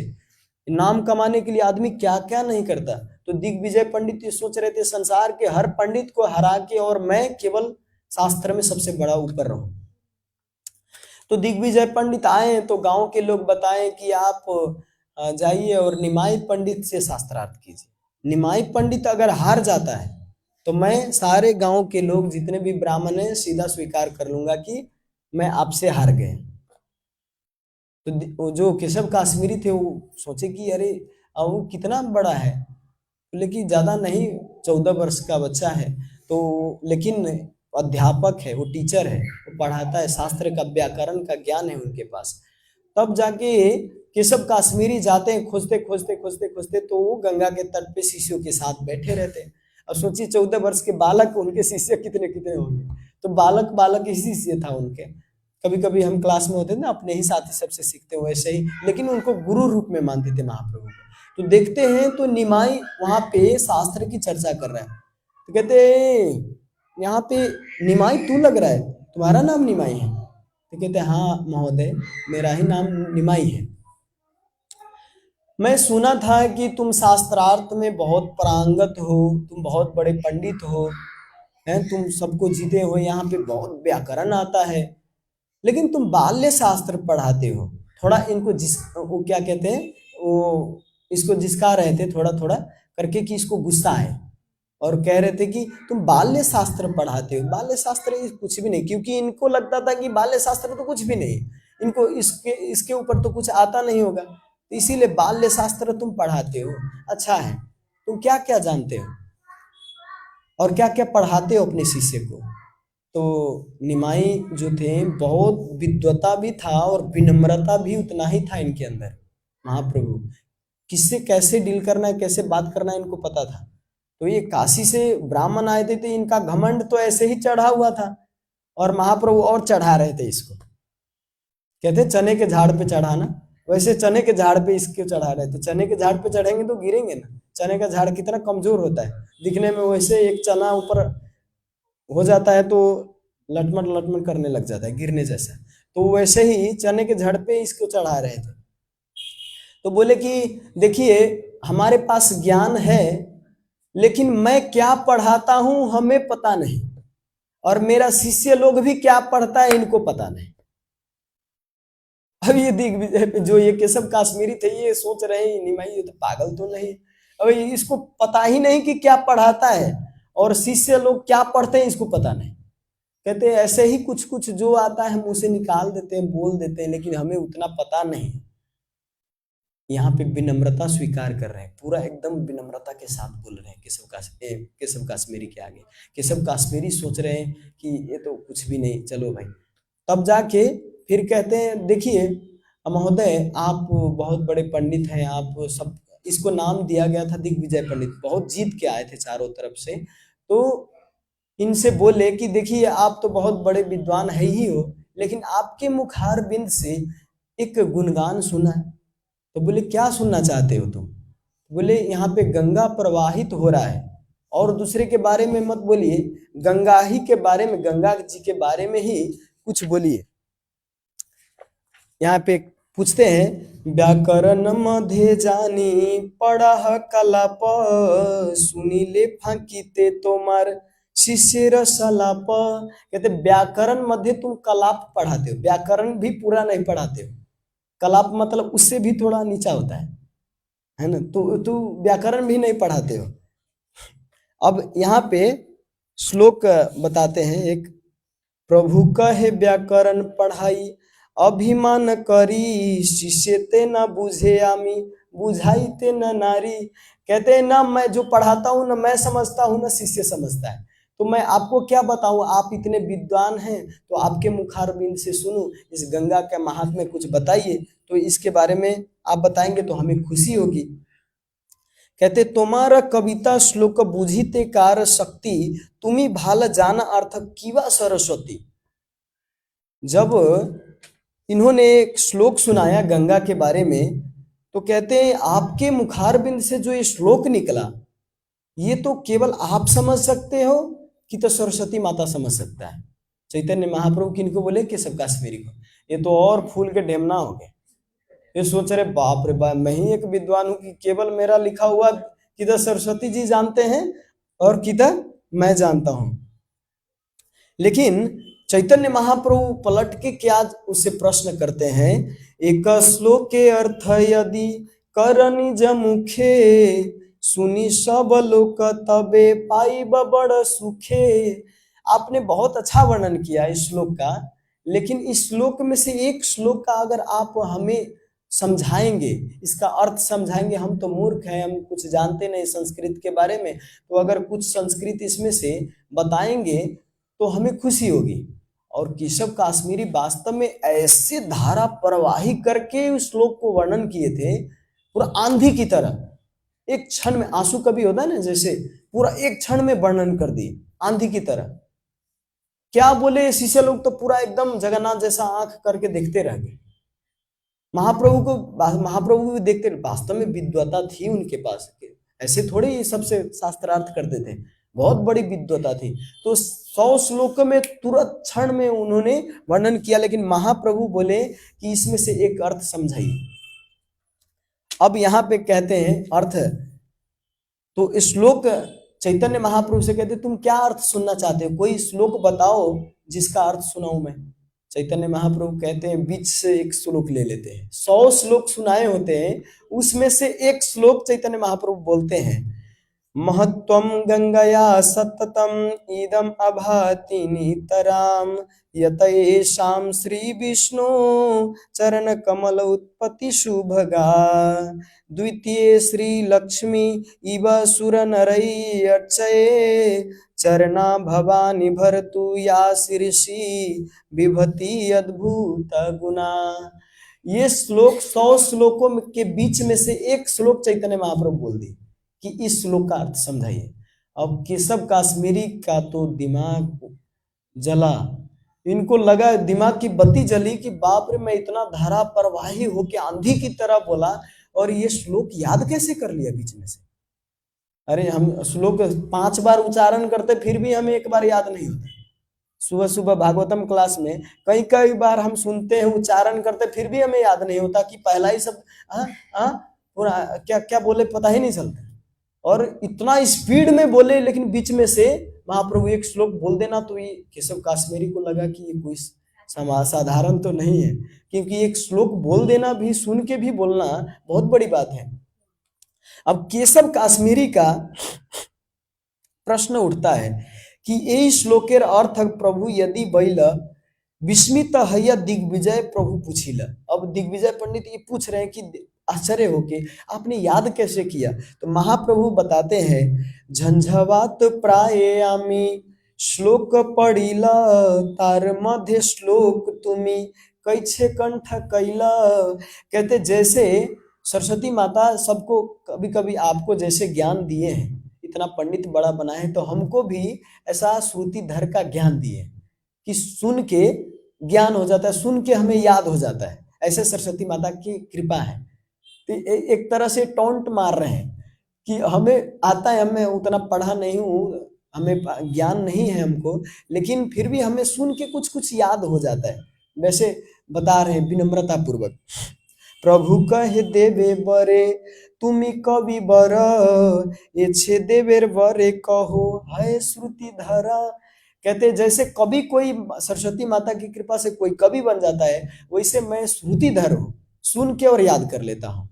नाम कमाने के लिए आदमी क्या क्या नहीं करता। तो दिग्विजय पंडित ये सोच रहे थे संसार के हर पंडित को हरा के और मैं केवल शास्त्र में सबसे बड़ा ऊपर रहूं। तो दिग्विजय पंडित आए तो गांव के लोग बताएं कि आप जाइए और निमाई पंडित से शास्त्रार्थ कीजिए। निमाई पंडित अगर हार जाता है तो मैं सारे गांव के लोग जितने भी ब्राह्मण हैं सीधा स्वीकार कर लूंगा कि मैं आपसे हार गए। तो जो केशव काश्मीरी थे वो सोचे कि अरे वो कितना बड़ा है, लेकिन ज्यादा नहीं, 14 वर्ष का बच्चा है। तो लेकिन अध्यापक है, वो टीचर है, वो पढ़ाता है, शास्त्र का व्याकरण का ज्ञान है उनके पास। तब जाके केशव काश्मीरी जाते हैं, खोजते खोजते खोजते खोजते, तो वो गंगा के तट पे शिष्यों के साथ बैठे रहते हैं। अब सोचिए 14 वर्ष के बालक, उनके शिष्य कितने कितने होंगे। तो बालक बालक ही शिष्य था उनके। कभी कभी हम क्लास में होते थे ना, अपने ही साथी सबसे सीखते हैं वैसे ही, लेकिन उनको गुरु रूप में मानते थे महाप्रभु को। तो देखते हैं तो निमाई वहां पे शास्त्र की चर्चा कर रहा है। तो कहते यहाँ पे निमाई तू लग रहा है, तुम्हारा नाम निमाई है? तो कहते हाँ महोदय, मेरा ही नाम निमाई है। मैं सुना था कि तुम शास्त्रार्थ में बहुत पारंगत हो, तुम बहुत बड़े पंडित हो, हैं, तुम सबको जीते हो, यहाँ पे बहुत व्याकरण आता है, लेकिन तुम बाल्य शास्त्र पढ़ाते हो। थोड़ा इनको वो क्या कहते हैं, वो इसको जिसका रहे थे थोड़ा थोड़ा करके कि इसको गुस्सा है। और कह रहे थे कि तुम बाल्य शास्त्र पढ़ाते हो। बाल्य शास्त्र ये कुछ भी नहीं, क्योंकि इनको लगता था कि बाल्य शास्त्र तो कुछ भी नहीं, इनको इसके इसके ऊपर तो कुछ आता नहीं होगा, तो इसीलिए बाल्य शास्त्र तुम पढ़ाते हो। अच्छा है, तुम क्या क्या जानते हो और क्या क्या पढ़ाते हो अपने शिष्य को। तो निमाई जो थे बहुत विद्वता भी था और विनम्रता भी उतना ही था इनके अंदर। महाप्रभु किससे कैसे डील करना है, कैसे बात करना है, इनको पता था। तो ये काशी से ब्राह्मण आए थे, तो इनका घमंड तो ऐसे ही चढ़ा हुआ था, और महाप्रभु और चढ़ा रहे थे इसको। कहते चने के झाड़ पे चढ़ाना, वैसे चने के झाड़ पे इसको चढ़ा रहे थे। चने के झाड़ पे चढ़ेंगे तो गिरेंगे ना। चने का झाड़ कितना कमजोर होता है दिखने में, वैसे एक चना ऊपर हो जाता है तो लटमट लटमट करने लग जाता है, गिरने जैसा। तो वैसे ही चने के झाड़ पे इसको चढ़ा रहे थे। तो बोले कि देखिए हमारे पास ज्ञान है, लेकिन मैं क्या पढ़ाता हूं हमें पता नहीं, और मेरा शिष्य लोग भी क्या पढ़ता है इनको पता नहीं। अब ये दिग्विजय जो ये केशव काश्मीरी थे, ये सोच रहे हैं निमाई ये तो पागल तो नहीं, अब इसको पता ही नहीं कि क्या पढ़ाता है, और शिष्य लोग क्या पढ़ते हैं इसको पता नहीं। कहते हैं ऐसे ही कुछ कुछ जो आता है हम उसे निकाल देते हैं, बोल देते हैं, लेकिन हमें उतना पता नहीं। यहाँ पे विनम्रता स्वीकार कर रहे हैं, पूरा एकदम विनम्रता के साथ बोल रहे हैं केशव काश्मीरी के आगे। केशव काश्मीरी सोच रहे हैं कि ये तो कुछ भी नहीं, चलो भाई। तब जाके फिर कहते हैं देखिए महोदय आप बहुत बड़े पंडित हैं, आप सब, इसको नाम दिया गया था दिग्विजय पंडित, बहुत जीत के आए थे चारों तरफ से। तो इनसे बोले कि देखिए आप तो बहुत बड़े विद्वान है ही हो, लेकिन आपके मुखार बिंद से एक गुणगान सुना है। तो बोले क्या सुनना चाहते हो तुम। बोले यहाँ पे गंगा प्रवाहित हो रहा है, और दूसरे के बारे में मत बोलिए, गंगा ही के बारे में, गंगा जी के बारे में ही कुछ बोलिए। यहाँ पे पूछते हैं व्याकरण मध्य जानी पढ़ा कलाप सुनीले फांकीते तोमार शिष्य सलाप। कहते व्याकरण मध्य तुम कलाप पढ़ाते हो, व्याकरण भी पूरा नहीं पढ़ाते हो, कलाप मतलब उससे भी थोड़ा नीचा होता है ना, तो व्याकरण भी नहीं पढ़ाते हो। अब यहाँ पे श्लोक बताते हैं एक, प्रभु कहे व्याकरण पढ़ाई अभिमान करी शिष्य ते न बुझे आमी बुझाई ते न नारी। कहते हैं ना मैं जो पढ़ाता हूँ ना मैं समझता हूँ ना शिष्य समझता है, तो मैं आपको क्या बताऊं, आप इतने विद्वान हैं तो आपके मुखारबिंद से सुनूं, इस गंगा के महात्म्य कुछ बताइए, तो इसके बारे में आप बताएंगे तो हमें खुशी होगी। कहते तुम्हारा कविता श्लोक बुझीते कार शक्ति तुम्ही भाल जाना अर्थ कीवा सरस्वती। जब इन्होंने एक श्लोक सुनाया गंगा के बारे में, तो कहते हैं आपके मुखारबिंद से जो ये श्लोक निकला ये तो केवल आप समझ सकते हो कि तो सरस्वती माता समझ सकता है। चैतन्य महाप्रभु किनको बोले, केशव काश्मीरी को। ये तो और फूल के ढेमना हो गए, ये सोच रहे बाप रे बाप मैं ही एक विद्वान हूं कि केवल मेरा लिखा हुआ किधर सरस्वती जी जानते हैं और किधर मैं जानता हूं। लेकिन चैतन्य महाप्रभु पलट के क्या उससे प्रश्न करते हैं, एक श्लोक के अर्थ यदि कर निज मुखे सुनी सब लोक तबे पाई बड़ सुखे। आपने बहुत अच्छा वर्णन किया इस श्लोक का, लेकिन इस श्लोक में से एक श्लोक का अगर आप हमें समझाएंगे, इसका अर्थ समझाएंगे, हम तो मूर्ख हैं, हम कुछ जानते नहीं संस्कृत के बारे में, तो अगर कुछ संस्कृत इसमें से बताएंगे तो हमें खुशी होगी। और केशव काश्मीरी वास्तव में ऐसे धारा प्रवाही करके उस श्लोक को वर्णन किए थे, पूरा आंधी की तरह, एक क्षण में, आंसू कभी होता है ना जैसे, पूरा एक क्षण में वर्णन कर दिए आंधी की तरह। क्या बोले शिष्य लोग तो पूरा एकदम जगन्नाथ जैसा आंख करके देखते रह गए। महाप्रभु को भी देखते, वास्तव में विद्वता थी उनके पास, ऐसे थोड़े ही सबसे शास्त्रार्थ करते थे, बहुत बड़ी विद्वता थी। तो 100 श्लोक में तुरंत क्षण में उन्होंने वर्णन किया, लेकिन महाप्रभु बोले कि इसमें से एक अर्थ समझाइए। अब यहाँ पे कहते हैं अर्थ, तो इस श्लोक चैतन्य महाप्रभु से कहते तुम क्या अर्थ सुनना चाहते हो, कोई श्लोक बताओ जिसका अर्थ सुनाऊं मैं। चैतन्य महाप्रभु कहते हैं बीच से एक श्लोक ले लेते हैं, 100 श्लोक सुनाए होते हैं, उसमें से एक श्लोक चैतन्य महाप्रभु बोलते हैं, महत्त्वं गंगया सततम इदम अभाति नितराम यतयेषां श्री विष्णु चरण कमल उत्पत्ति शुभगा द्वितीय श्री लक्ष्मी इव सुर नरई अर्चये चरना भवानी भरतु या शीर्षि विभति अद्भुत गुना। ये श्लोक 100 श्लोकों के बीच में से एक श्लोक चैतन्य महाप्रभु बोल दी कि इस श्लोक का अर्थ समझाइए। अब केशव काश्मीरी का तो दिमाग जला, इनको लगा, दिमाग की बत्ती जली कि बाप रे, मैं इतना धारा प्रवाही होके आंधी की तरह बोला और ये श्लोक याद कैसे कर लिया बीच में से। अरे हम श्लोक 5 बार उच्चारण करते फिर भी हमें एक बार याद नहीं होता। सुबह सुबह भागवतम क्लास में कई कई बार हम सुनते हैं, उच्चारण करते फिर भी हमें याद नहीं होता कि पहला ही सब पूरा क्या क्या बोले पता ही नहीं चलता। और इतना स्पीड में बोले लेकिन बीच में से महाप्रभु एक श्लोक बोल देना तो ये केशव काश्मीरी को लगा कि ये कोई साधारण तो नहीं है, क्योंकि एक श्लोक बोल देना भी, सुन के भी बोलना बहुत बड़ी बात है। अब केशव काश्मीरी का प्रश्न उठता है कि ये श्लोकेर अर्थ प्रभु यदि बैल विस्मित है दिग्विजय प्रभु पूछिल। अब दिग्विजय पंडित ये पूछ रहे हैं कि आश्चर्य होके आपने याद कैसे किया। तो महाप्रभु बताते हैं, झंझावात प्रायामी श्लोक पढ़िला तार मध्य श्लोक तुमी कैसे कंठ कैला। कहते जैसे सरस्वती माता सबको कभी कभी आपको जैसे ज्ञान दिए हैं, इतना पंडित बड़ा बना है, तो हमको भी ऐसा श्रुति धर का ज्ञान दिए कि सुन के ज्ञान हो जाता है, सुन के हमें याद हो जाता है। ऐसे सरस्वती माता की कृपा है। तो एक तरह से टॉन्ट मार रहे हैं कि हमें आता है, हमें उतना पढ़ा नहीं हूँ, हमें ज्ञान नहीं है हमको, लेकिन फिर भी हमें सुन के कुछ कुछ याद हो जाता है। वैसे बता रहे हैं विनम्रता पूर्वक, प्रभु कहे देवे बरे तुमी कवि बर ये छे देवेर बरे कहो है श्रुति धरा। कहते जैसे कभी कोई सरस्वती माता की कृपा से कोई कवि बन जाता है, वैसे मैं श्रुतिधर हूँ, सुन के और याद कर लेता हूँ।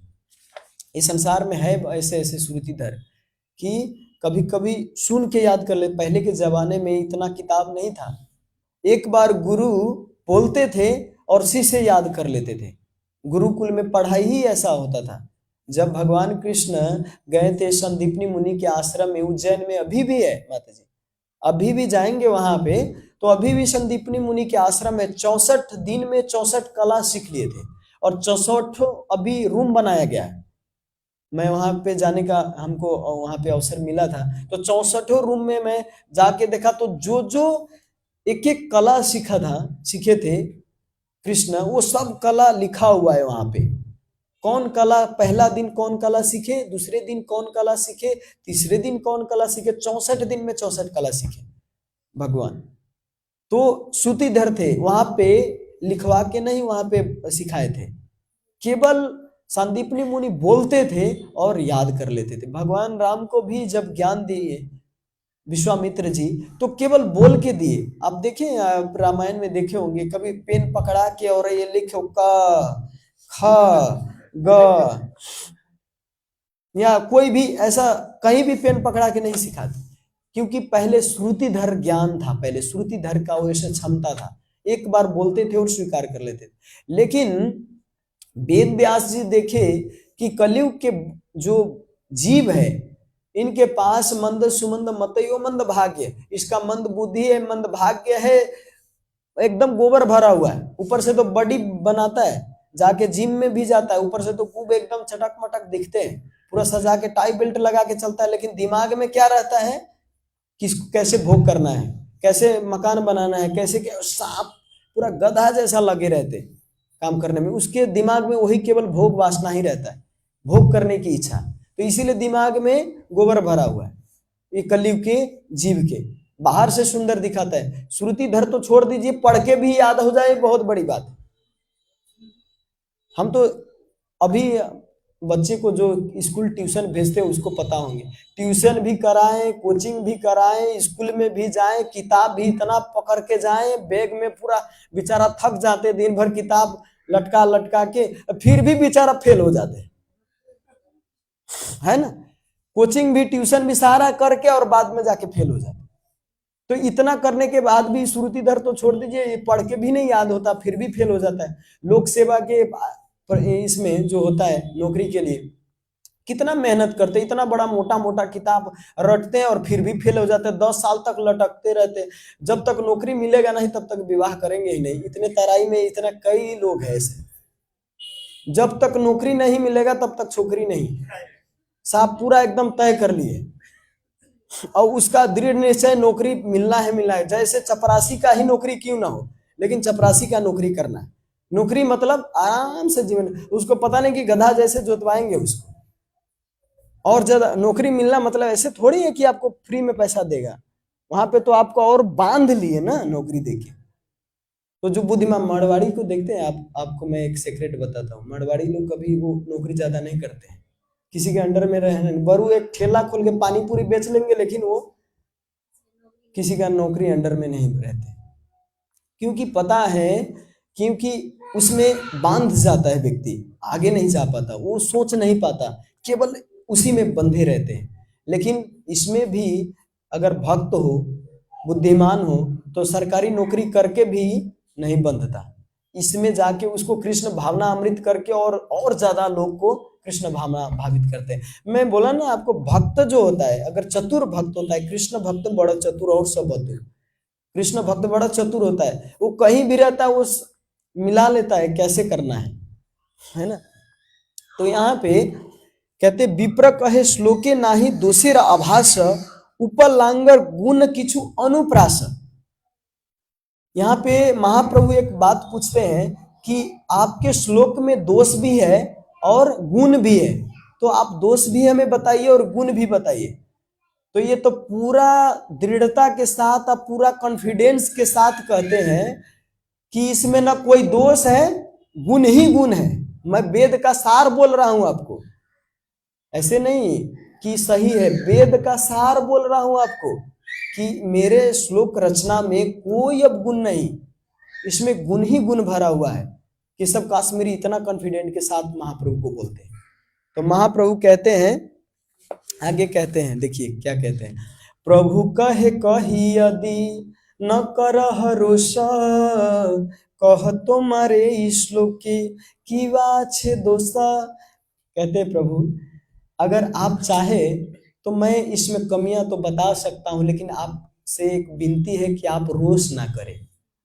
इस संसार में है ऐसे ऐसे श्रुतिधर कि कभी कभी सुन के याद कर ले। पहले के जमाने में इतना किताब नहीं था, एक बार गुरु बोलते थे और शिष्य याद कर लेते थे। गुरुकुल में पढ़ाई ही ऐसा होता था। जब भगवान कृष्ण गए थे संदीपनी मुनि के आश्रम में, उज्जैन में अभी भी है माता जी, अभी भी जाएंगे वहां पे तो अभी भी संदीपनी मुनि के आश्रम में 64 दिन में 64 कला सीख लिए थे और 64 अभी रूम बनाया गया है। मैं वहां पे जाने का हमको वहां पे अवसर मिला था, तो 64 रूम में मैं जाके देखा तो जो जो एक एक कला सीखे थे कृष्ण, वो सब कला लिखा हुआ है वहां पे। कौन कला, पहला दिन कौन कला सीखे, दूसरे दिन कौन कला सीखे, तीसरे दिन कौन कला सीखे, 64 दिन में 64 कला सीखे भगवान। तो श्रुतिधर थे, वहां पे लिखवा के नहीं, वहां पे सिखाए थे। केवल संदीपनी मुनि बोलते थे और याद कर लेते थे। भगवान राम को भी जब ज्ञान दिए विश्वामित्र जी, तो केवल बोल के दिए। आप देखें रामायण में देखे होंगे, कभी पेन पकड़ा के और ये लिखो क ख ग, या कोई भी ऐसा कहीं भी पेन पकड़ा के नहीं सिखाते, क्योंकि पहले श्रुतिधर ज्ञान था, पहले श्रुतिधर का वैसे क्षमता था, एक बार बोलते थे और स्वीकार कर लेते थे। लेकिन वेद व्यास जी देखे कि कलयुग के जो जीव है, इनके पास मंद सुमंद मतयो मंद भाग्य, इसका मंद बुद्धि है, मंद भाग्य है, एकदम गोबर भरा हुआ है। ऊपर से तो बॉडी बनाता है, जाके जिम में भी जाता है, ऊपर से तो खूब एकदम चटक मटक दिखते हैं, पूरा सजा के टाई बेल्ट लगा के चलता है, लेकिन दिमाग में क्या रहता है कि कैसे भोग करना है, कैसे मकान बनाना है, कैसे सांप पूरा गधा जैसा लगे रहते काम करने में। उसके दिमाग में वही केवल भोग वासना ही रहता है, भोग करने की इच्छा। तो इसीलिए दिमाग में गोबर भरा हुआ है ये कलयुग के जीव के। बाहर से सुंदर दिखाता है, श्रुतिधर तो छोड़ दीजिए, पढ़ के भी याद हो जाए बहुत बड़ी बात है। हम तो अभी बच्चे को जो स्कूल ट्यूशन भेजते हैं उसको पता होंगे, ट्यूशन भी कराएं, कोचिंग भी कराएं, स्कूल में भी जाएं, किताब भी इतना पकड़ के जाएं, बैग में पूरा बेचारा थक जाते, दिन भर किताब लटका लटका के, फिर भी बेचारा फेल हो जाते है ना। कोचिंग भी ट्यूशन भी सारा करके और बाद में जाके फेल हो जाते। तो इतना करने के बाद भी श्रुतिधर तो छोड़ दीजिए, ये पढ़ के भी नहीं याद होता, फिर भी फेल हो जाता है। लोक सेवा के इसमें जो होता है नौकरी के लिए कितना मेहनत करते हैं, इतना बड़ा मोटा मोटा किताब रटते हैं और फिर भी फेल हो जाते हैं, 10 साल तक लटकते रहते हैं। जब तक नौकरी मिलेगा नहीं तब तक विवाह करेंगे ही नहीं। इतने तराई में इतना कई लोग हैं ऐसे, जब तक नौकरी नहीं मिलेगा तब तक छोकरी नहीं। साहब पूरा एकदम तय कर लिए और उसका दृढ़ निश्चय नौकरी मिलना है, जैसे चपरासी का ही नौकरी क्यों ना हो, लेकिन चपरासी का नौकरी करना है। नौकरी मतलब आराम से जीवन, उसको पता नहीं कि गधा जैसे जोतवाएंगे उसको। और ज्यादा नौकरी मिलना मतलब ऐसे थोड़ी है कि आपको फ्री में पैसा देगा, वहां पे तो आपको और बांध लिए ना नौकरी देके। तो जो बुद्धिमान मारवाड़ी को देखते हैं आपको मैं एक सीक्रेट बताता हूँ, मारवाड़ी लोग कभी वो नौकरी ज्यादा नहीं करते हैं, किसी के अंडर में रहने, बरू एक ठेला खोल के पानी पूरी बेच लेंगे, लेकिन वो किसी का नौकरी अंडर में नहीं रहते, क्योंकि पता है, क्योंकि उसमें बांध जाता है व्यक्ति, आगे नहीं जा पाता, वो सोच नहीं पाता, केवल उसी में बंधे रहते हैं। लेकिन इसमें भी अगर भक्त हो, बुद्धिमान हो, तो सरकारी नौकरी करके भी नहीं बंधता, इसमें जाके उसको कृष्ण भावना अमृत करके और ज्यादा लोग को कृष्ण भावना भावित करते हैं। मैं बोला ना आपको, भक्त जो होता है, अगर चतुर भक्त होता है, कृष्ण भक्त बड़ा चतुर और सब बतुर, कृष्ण भक्त बड़ा चतुर होता है, वो कहीं भी रहता है वो मिला लेता है कैसे करना है ना। तो यहाँ पे कहते विप्र कहे श्लोके नाही दोषेर आभास, उपलांगर गुण किछु अनुप्रास। यहाँ पे महाप्रभु एक बात पूछते हैं कि आपके श्लोक में दोष भी है और गुण भी है, तो आप दोष भी हमें बताइए और गुण भी बताइए। तो ये तो पूरा दृढ़ता के साथ, आप पूरा कॉन्फिडेंस के साथ कहते हैं कि इसमें ना कोई दोष है, गुण ही गुण है। मैं वेद का सार बोल रहा हूं आपको, ऐसे नहीं कि सही है, वेद का सार बोल रहा हूं आपको कि मेरे श्लोक रचना में कोई अब गुण नहीं, इसमें गुण ही गुण भरा हुआ है। केशव काश्मीरी इतना कॉन्फिडेंट के साथ महाप्रभु को बोलते हैं। तो महाप्रभु कहते हैं, आगे कहते हैं, देखिए क्या कहते हैं, प्रभु कहे कही यदि न करह रोष, कह तुम्हारे श्लोक की वाछे दोषा। कहते हैं प्रभु अगर आप चाहे तो मैं इसमें कमियां तो बता सकता हूं, लेकिन आपसे एक विनती है कि आप रोष ना करें,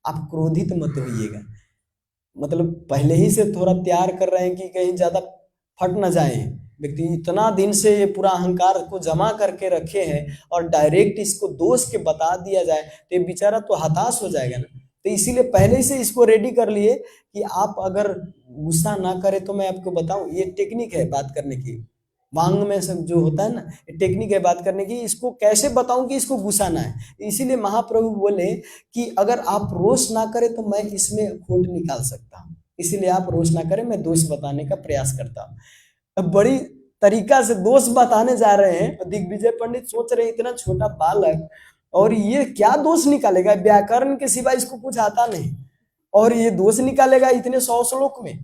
आप क्रोधित मत होइएगा। मतलब पहले ही से थोड़ा तैयार कर रहे हैं कि कहीं ज्यादा फट ना जाए। व्यक्ति इतना दिन से ये पूरा अहंकार को जमा करके रखे हैं और डायरेक्ट इसको दोष के बता दिया जाए तो ये बेचारा तो हताश हो जाएगा ना। तो इसीलिए पहले से इसको रेडी कर लिए कि आप अगर गुस्सा ना करें तो मैं आपको बताऊं, ये टेक्निक है बात करने की, वांग में सब जो होता है ना, टेक्निक है बात करने की, इसको कैसे बताऊं कि इसको गुस्सा ना है। इसीलिए महाप्रभु बोले कि अगर आप रोष ना करें तो मैं इसमें खोट निकाल सकता हूँ, इसीलिए आप रोष ना करें, मैं दोष बताने का प्रयास करता हूँ। अब बड़ी तरीका से दोष बताने जा रहे हैं। दिग्विजय पंडित सोच रहे इतना छोटा बालक और ये क्या दोष निकालेगा, व्याकरण के सिवा इसको कुछ आता नहीं और ये दोष निकालेगा इतने 100 श्लोक में।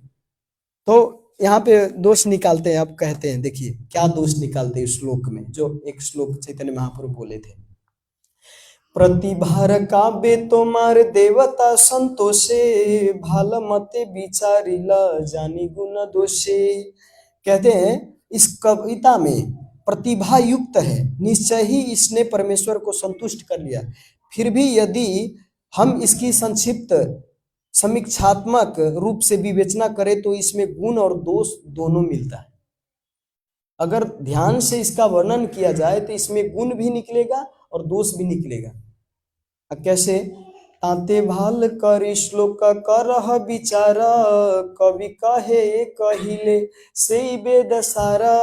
तो यहाँ पे दोष निकालते हैं, अब कहते हैं, देखिए क्या दोष निकालते हैं श्लोक में, जो एक श्लोक चैतन्य महाप्रभु बोले थे। प्रतिभार काव्य तोमार देवता संतोषे, भाल मते विचारिला जानी गुण दोषे। कहते हैं इस कविता में प्रतिभा युक्त है, निश्चय ही इसने परमेश्वर को संतुष्ट कर लिया, फिर भी यदि हम इसकी संक्षिप्त समीक्षात्मक रूप से विवेचना करें तो इसमें गुण और दोष दोनों मिलता है। अगर ध्यान से इसका वर्णन किया जाए तो इसमें गुण भी निकलेगा और दोष भी निकलेगा। कैसे? ताते भाल कर श्लोक करह विचार, कवि कहे कहिले से वेद सारा।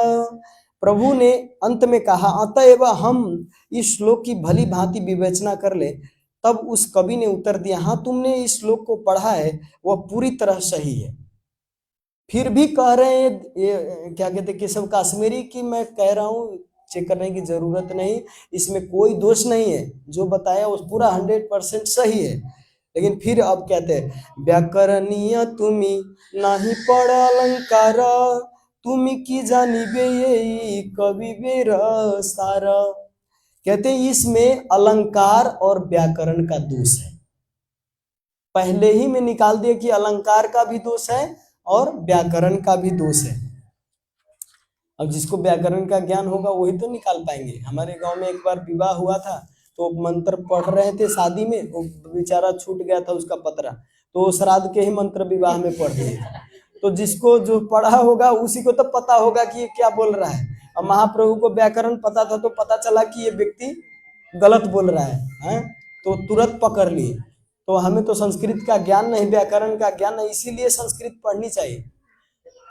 प्रभु ने अंत में कहा अतएव हम इस श्लोक की भली भांति विवेचना कर ले। तब उस कवि ने उत्तर दिया, हाँ तुमने इस श्लोक को पढ़ा है वह पूरी तरह सही है, फिर भी कह रहे हैं ये क्या कहते हैं केशव काश्मीरी की मैं कह रहा हूँ चेक करने की जरूरत नहीं, इसमें कोई दोष नहीं है, जो बताया वो पूरा 100% सही है। लेकिन फिर अब कहते हैं व्याकरणीय तुम्ही नाही पढ़ अलंकार, तुम की जानिबे ये कवि बेर सारा। कहते हैं इसमें अलंकार और व्याकरण का दोष है। पहले ही में निकाल दिया कि अलंकार का भी दोष है और व्याकरण का भी दोष है। अब जिसको व्याकरण का ज्ञान होगा वही तो निकाल पाएंगे। हमारे गांव में एक बार विवाह हुआ था, तो मंत्र पढ़ रहे थे शादी में, वो बेचारा छूट गया था उसका पतरा, तो श्राद्ध के ही मंत्र विवाह में पढ़ दिए। तो जिसको जो पढ़ा होगा उसी को तो पता होगा कि ये क्या बोल रहा है। और महाप्रभु को व्याकरण पता था, तो पता चला कि ये व्यक्ति गलत बोल रहा है, तो तुरंत पकड़ लिए। तो हमें तो संस्कृत का ज्ञान नहीं, व्याकरण का ज्ञान नहीं, इसीलिए संस्कृत पढ़नी चाहिए।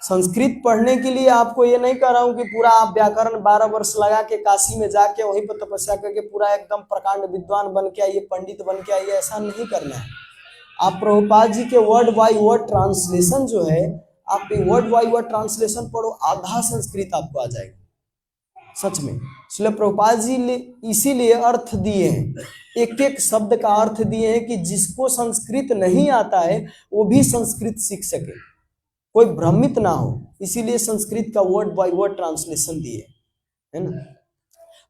संस्कृत पढ़ने के लिए आपको ये नहीं कह रहा हूँ कि पूरा आप व्याकरण 12 वर्ष लगा के काशी में जाके वहीं पर तपस्या करके पूरा एकदम प्रकांड विद्वान बन के आइए, पंडित बन के आइए, ऐसा नहीं करना है। आप प्रभुपाद जी के वर्ड बाय वर्ड ट्रांसलेशन जो है, आप वर्ड बाय वर्ड ट्रांसलेशन पढ़ो, आधा संस्कृत आपको आ जाएगा सच में। इसलिए प्रभुपाद जी इसीलिए अर्थ दिए हैं, एक एक शब्द का अर्थ दिए हैं कि जिसको संस्कृत नहीं आता है वो भी संस्कृत सीख सके, कोई भ्रमित ना हो। इसीलिए संस्कृत का वर्ड बाय वर्ड ट्रांसलेशन दिए, है ना।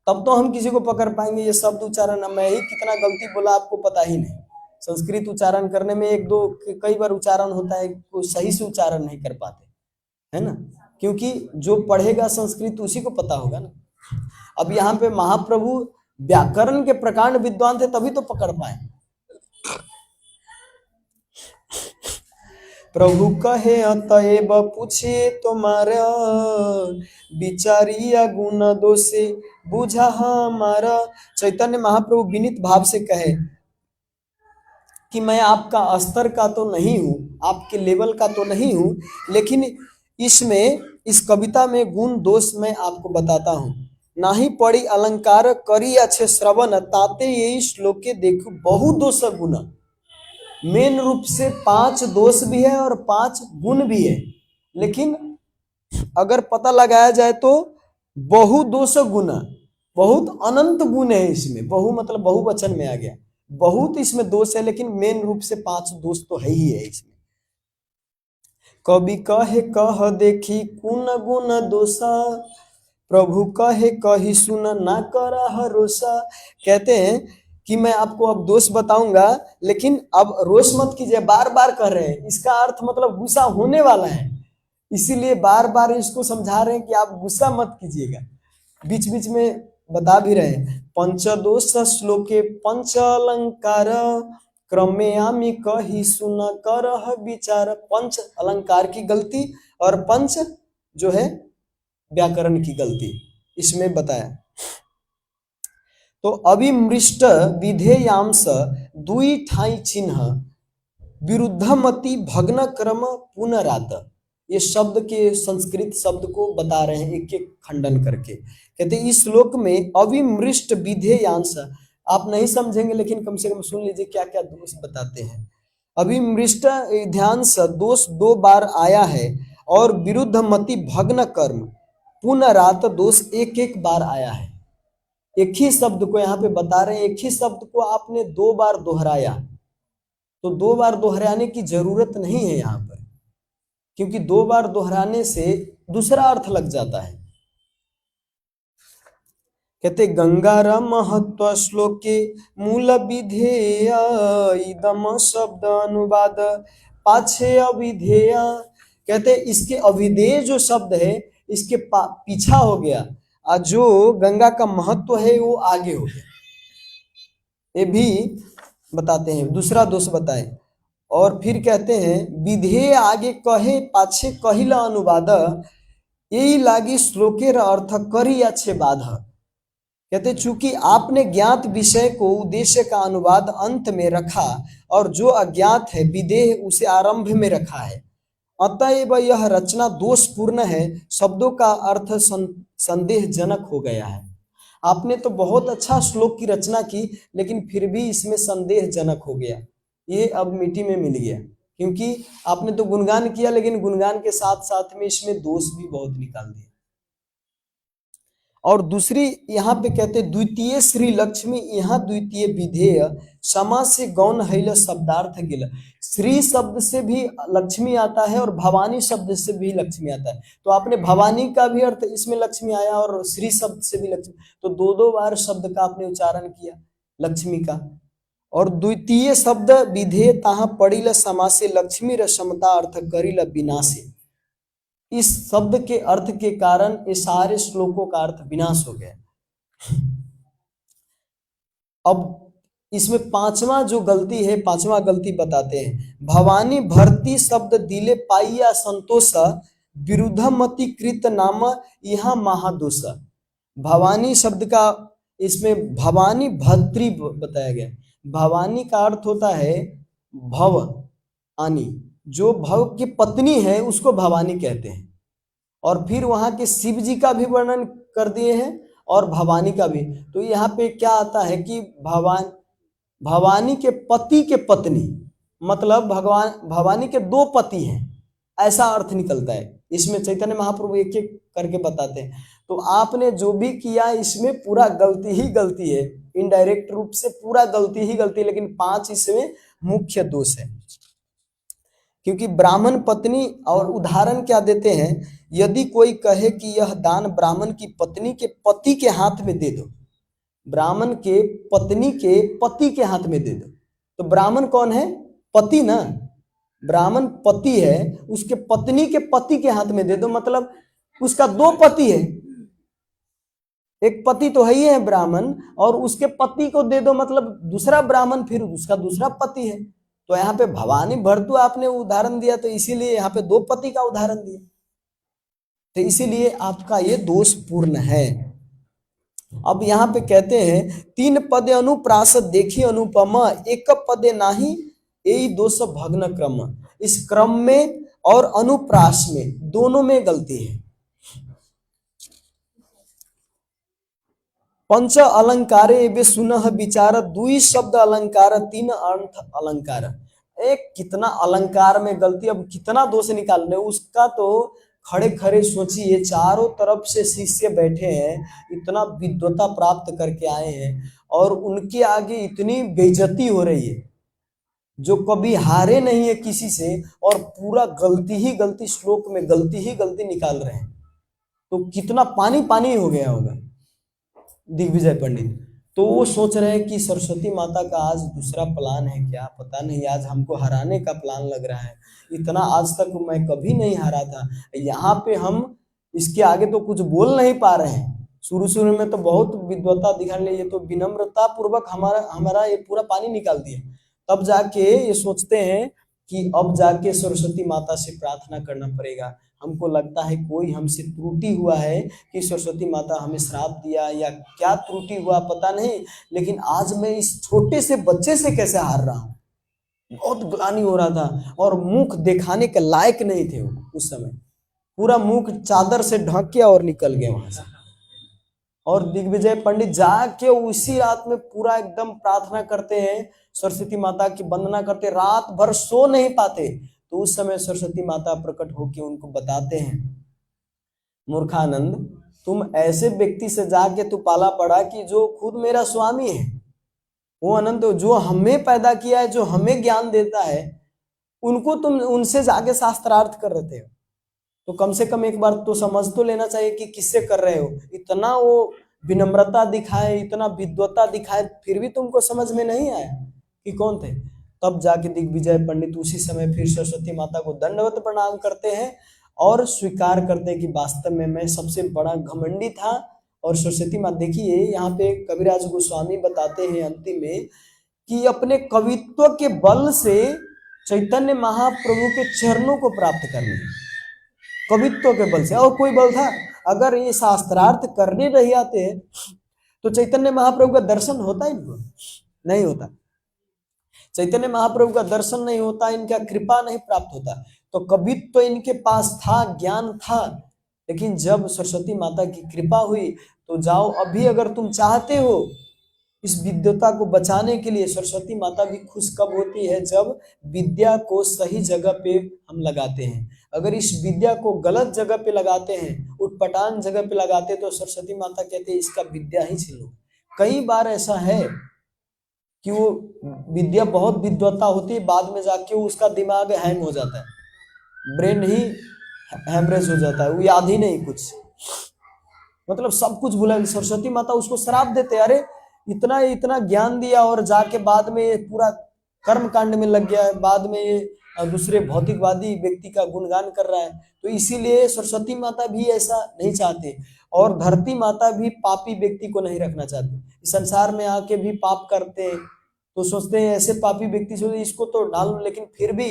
तब तो हम किसी को पकड़ पाएंगे। ये शब्द उच्चारण मैं ही कितना गलती बोला आपको पता ही नहीं। संस्कृत उच्चारण करने में एक दो कई बार उच्चारण होता है, कोई सही से उच्चारण नहीं कर पाते, है ना, क्योंकि जो पढ़ेगा संस्कृत उसी को पता होगा ना। अब यहाँ पे महाप्रभु व्याकरण के प्रकांड विद्वान थे, तभी तो पकड़ पाए। प्रभु कहे अतएव पूछे तुम्हारा, विचारिया गुण दोषे बुझा हमारा। चैतन्य महाप्रभु विनीत भाव से कहे कि मैं आपका स्तर का तो नहीं हूँ, आपके लेवल का तो नहीं हूँ, लेकिन इसमें इस कविता में गुण दोष मैं आपको बताता हूँ। नाही पड़ी अलंकार करी अच्छे श्रवण, ताते ये श्लोके देखो बहु दोष गुण। मेन रूप से 5 दोष भी है और 5 गुण भी है, लेकिन अगर पता लगाया जाए तो बहु दोष गुण, बहुत अनंत गुण है इसमें। बहु मतलब बहुवचन में आ गया, बहुत इसमें दोष है, लेकिन मेन रूप से 5 दोष तो है ही है इसमें। कवि कहे कह देखी कुन गुण दोषा, प्रभु कहे कही सुन ना करा भरोसा। कहते हैं कि मैं आपको अब दोष बताऊंगा, लेकिन अब रोष मत कीजिए, बार बार कर रहे हैं। इसका अर्थ मतलब गुस्सा होने वाला है, इसीलिए बार बार इसको समझा रहे हैं कि आप गुस्सा मत कीजिएगा। बीच बीच में बता भी रहे हैं। पंचदोष श्लोके पंच अलंकार, क्रमे आमी कही सुन करह विचार। 5 अलंकार की गलती और 5 जो है व्याकरण की गलती इसमें बताया। तो अभिमृष्ट विधेयांश दुई ठाई चिन्ह, विरुद्धमति भग्न क्रम पुनरात। ये शब्द के संस्कृत शब्द को बता रहे हैं एक एक खंडन करके। कहते इस श्लोक में अविमृष्ट विधेयांश, आप नहीं समझेंगे लेकिन कम से कम सुन लीजिए क्या क्या दोष बताते हैं। अविमृष्ट विधेयांश दोष 2 बार आया है, और विरुद्ध मति भग्न कर्म पुनरात दोष 1 बार आया है। एक ही शब्द को यहाँ पे बता रहे हैं, एक ही शब्द को आपने 2 बार दोहराया, तो 2 बार दोहराने की जरूरत नहीं है यहाँ पर, क्योंकि 2 बार दोहराने से दूसरा अर्थ लग जाता है। कहते गंगार महत्व श्लोके मूल विधेय इदम शब्द अनुवाद पाछे अविधेय। कहते इसके अविधेय जो शब्द है इसके पीछा हो गया, और जो गंगा का महत्व है वो आगे हो गया। ये भी बताते हैं, दूसरा दोष बताए। और फिर कहते हैं विधेय आगे कहे पाछे कहिला अनुवाद, यही लागी श्लोकेर अर्थ करी अच्छे बाधा। कहते चूंकि आपने ज्ञात विषय को उद्देश्य का अनुवाद अंत में रखा, और जो अज्ञात है विधेय उसे आरंभ में रखा है, अतएव यह रचना दोषपूर्ण है, शब्दों का अर्थ संदेहजनक हो गया है। आपने तो बहुत अच्छा श्लोक की रचना की, लेकिन फिर भी इसमें संदेहजनक हो गया, ये अब मिट्टी में मिल गया, क्योंकि आपने तो गुणगान किया, लेकिन गुणगान के साथ साथ में इसमें दोष भी बहुत निकाल दिया। और दूसरी यहाँ पे कहते हैं द्वितीय श्री लक्ष्मी, यहाँ द्वितीय विधेय समास से गौण हैल शब्दार्थ गिल। श्री शब्द से भी लक्ष्मी आता है और भवानी शब्द से भी लक्ष्मी आता है। तो आपने भवानी का भी अर्थ इसमें लक्ष्मी आया और श्री शब्द से भी लक्ष्मी, तो दो दो बार शब्द का आपने उच्चारण किया लक्ष्मी का। और द्वितीय शब्द विधेय ताहा पड़िल समासे लक्ष्मी र समता अर्थ करिल विनाशे। इस शब्द के अर्थ के कारण ये सारे श्लोकों का अर्थ विनाश हो गया। अब इसमें पांचवा जो गलती है, पांचवा गलती बताते हैं। भवानी भरती शब्द दिले पाइया संतोष विरुद्धमति कृत नाम यहाँ महादोष। भवानी शब्द का इसमें भवानी भर्तृ बताया गया। भवानी का अर्थ होता है भव आनी, जो भव की पत्नी है उसको भवानी कहते हैं। और फिर वहां के शिव जी का भी वर्णन कर दिए हैं और भवानी का भी। तो यहाँ पे क्या आता है कि भवानी के पति के पत्नी, मतलब भगवान भवानी के दो पति हैं, ऐसा अर्थ निकलता है। इसमें चैतन्य महाप्रभु एक एक करके बताते हैं। तो आपने जो भी किया इसमें पूरा गलती ही गलती है, इनडायरेक्ट रूप से पूरा गलती ही गलती है, लेकिन 5 इसमें मुख्य दोष है। क्योंकि ब्राह्मण पत्नी, और उदाहरण क्या देते हैं, यदि कोई कहे कि यह दान ब्राह्मण की पत्नी के पति के हाथ में दे दो, ब्राह्मण के पत्नी के पति के हाथ में दे दो, तो ब्राह्मण कौन है? पति ना। ब्राह्मण पति है, उसके पत्नी के पति के हाथ में दे दो, मतलब उसका दो पति है। एक पति तो है ही है ब्राह्मण, और उसके पति को दे दो मतलब दूसरा ब्राह्मण, फिर उसका दूसरा पति है। तो यहाँ पे भवानी भर्तु आपने उदाहरण दिया, तो इसीलिए यहाँ पे दो पति का उदाहरण दिया, तो इसीलिए आपका ये दोष पूर्ण है। अब यहाँ पे कहते हैं 3 पदे अनुप्रास देखी अनुपम, एक पदे नाही यही दोष भग्न क्रम। इस क्रम में और अनुप्रास में दोनों में गलती है। पंच अलंकारे वे सुनह विचार, 2 शब्द अलंकार 3 अर्थ अलंकार। एक कितना अलंकार में गलती, अब कितना दोष निकालने उसका तो खड़े खड़े सोचिए। चारों तरफ से शिष्य बैठे हैं, इतना विद्वता प्राप्त करके आए हैं, और उनके आगे इतनी बेइज्जती हो रही है, जो कभी हारे नहीं है किसी से, और पूरा गलती ही गलती, श्लोक में गलती ही गलती निकाल रहे हैं। तो कितना पानी पानी हो गया होगा दिग्विजय पंडित। तो वो सोच रहे हैं कि सरस्वती माता का आज दूसरा प्लान है क्या, पता नहीं, आज हमको हराने का प्लान लग रहा है। इतना आज तक मैं कभी नहीं हारा था, यहाँ पे हम इसके आगे तो कुछ बोल नहीं पा रहे हैं। शुरू में तो बहुत विद्वता दिखाने लगे, ये तो विनम्रता पूर्वक हमारा ये पूरा पानी निकाल दिया। तब जाके ये सोचते हैं कि अब जाके सरस्वती माता से प्रार्थना करना पड़ेगा। हमको लगता है कोई हमसे त्रुटि हुआ है कि सरस्वती माता हमें श्राप दिया, या क्या त्रुटि हुआ पता नहीं, लेकिन आज मैं इस छोटे से बच्चे से कैसे हार रहा हूँ। बहुत ग्लानि हो रहा था, और मुख दिखाने के लायक नहीं थे वो उस समय। पूरा मुख चादर से ढक के और निकल गए वहां से। और दिग्विजय पंडित जाके उसी रात में पूरा एकदम प्रार्थना करते हैं, सरस्वती माता की वंदना करते, रात भर सो नहीं पाते। तो उस समय सरस्वती माता प्रकट होकर उनको बताते हैं, मूर्खानंद, तुम ऐसे व्यक्ति से जाके तू पाला पड़ा कि जो खुद मेरा स्वामी है, वो अनंत, जो हमें पैदा किया है, जो हमें ज्ञान देता है, उनको तुम उनसे जाके शास्त्रार्थ कर रहे हो। तो कम से कम एक बार तो समझ तो लेना चाहिए कि किससे कर रहे हो। इतना वो विनम्रता दिखाए, इतना विद्वता दिखाए, फिर भी तुमको समझ में नहीं आया कि कौन थे। तब जाके दिग्विजय पंडित उसी समय फिर सरस्वती माता को दंडवत प्रणाम करते हैं और स्वीकार करते हैं कि वास्तव में मैं सबसे बड़ा घमंडी था। और सरस्वती माता, देखिए यहाँ पे कविराज गोस्वामी बताते हैं अंतिम में कि अपने कवित्व के बल से चैतन्य महाप्रभु के चरणों को प्राप्त करने, कवित्व के बल से। और कोई बल था? अगर ये शास्त्रार्थ करने नहीं आते तो चैतन्य महाप्रभु का दर्शन होता, इनको नहीं होता। चैतन्य महाप्रभु का दर्शन नहीं होता, इनका कृपा नहीं प्राप्त होता। तो कवित्व तो इनके पास था, ज्ञान था, लेकिन जब सरस्वती माता की कृपा हुई तो जाओ, अभी अगर तुम चाहते हो इस विद्वता को बचाने के लिए, सरस्वती माता भी खुश कब होती है? जब विद्या को सही जगह पे हम लगाते हैं। अगर इस विद्या को गलत जगह पे लगाते हैं, उटपटांग जगह पे लगाते हैं, तो सरस्वती माता कहते हैं इसका विद्या ही छीन लो। कई बार ऐसा है कि वो विद्या बहुत विद्वता होती है, बाद में जाके उसका दिमाग हैंग हो जाता है, ब्रेन ही हैमरेज हो जाता है, वो याद ही नहीं कुछ, मतलब सब कुछ भूला। सरस्वती माता उसको श्राप देते, अरे इतना इतना ज्ञान दिया और जाके बाद में ये पूरा कर्म कांड में लग गया है, बाद में ये दूसरे भौतिकवादी व्यक्ति का गुणगान कर रहा है। तो इसीलिए सरस्वती माता भी ऐसा नहीं चाहते, और धरती माता भी पापी व्यक्ति को नहीं रखना चाहते। इस संसार में आके भी पाप करते हैं, तो सोचते हैं ऐसे पापी व्यक्ति से इसको तो डाल लो, लेकिन फिर भी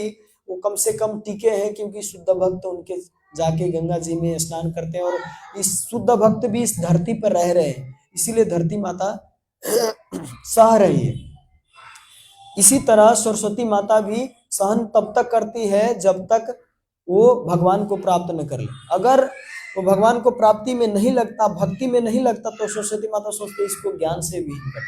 वो कम से कम टिके हैं, क्योंकि शुद्ध भक्त उनके जाके गंगा जी में स्नान करते हैं, और इस शुद्ध भक्त भी इस धरती पर रह रहे हैं, इसीलिए धरती माता सह रही है। इसी तरह सरस्वती माता भी सहन तब तक करती है जब तक वो भगवान को प्राप्त न कर ले। अगर वो भगवान को प्राप्ति में नहीं लगता, भक्ति में नहीं लगता, तो सरस्वती माता सोचते इसको ज्ञान से भी कर,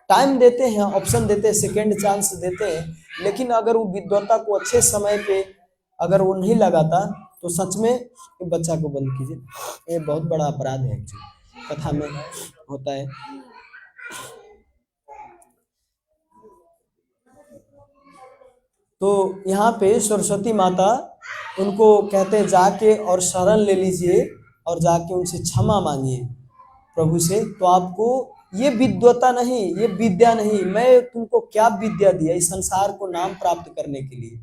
टाइम देते हैं, ऑप्शन देते हैं, सेकेंड चांस देते हैं, लेकिन अगर वो विद्वता को अच्छे समय पे अगर वो नहीं लगाता तो सच में बच्चा को बंद कीजिए, ये बहुत बड़ा अपराध है एक्चुअली, कथा में होता है। तो यहाँ पे सरस्वती माता उनको कहते हैं जाके और शरण ले लीजिए और जाके उनसे क्षमा मांगिए प्रभु से, तो आपको ये विद्वता नहीं, ये विद्या नहीं, मैं तुमको क्या विद्या दिया इस संसार को नाम प्राप्त करने के लिए,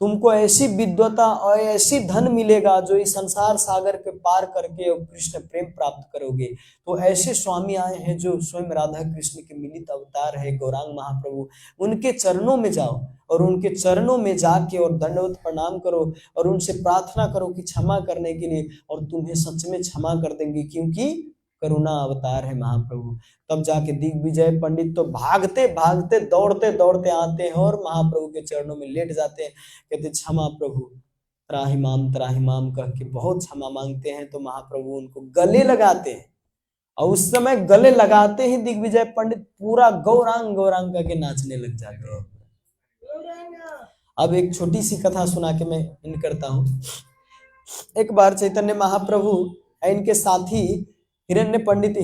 तुमको ऐसी विद्वता और ऐसी धन मिलेगा जो इस संसार सागर के पार करके और कृष्ण प्रेम प्राप्त करोगे। तो ऐसे स्वामी आए हैं जो स्वयं राधा कृष्ण के मिलित अवतार है गौरांग महाप्रभु, उनके चरणों में जाओ और उनके चरणों में जाके और दंडवत प्रणाम करो और उनसे प्रार्थना करो कि क्षमा करने के लिए, और तुम्हें सच में क्षमा कर देंगे, क्योंकि करुणा अवतार है महाप्रभु। तब जाके दिग्विजय पंडित तो भागते भागते दौड़ते दौड़ते आते हैं और महाप्रभु के चरणों में लेट जाते हैं, कहते क्षमा प्रभु, त्राहिमाम कह के बहुत क्षमा मांगते हैं। तो महाप्रभु उनको गले लगाते हैं, और उस समय गले लगाते ही दिग्विजय पंडित पूरा गौरांग गौरांग करके नाचने लग जाते हैं। अब एक छोटी सी कथा सुना के मैं इन करता हूँ। एक बार चैतन्य महाप्रभु इनके साथी हिरण्य पंडित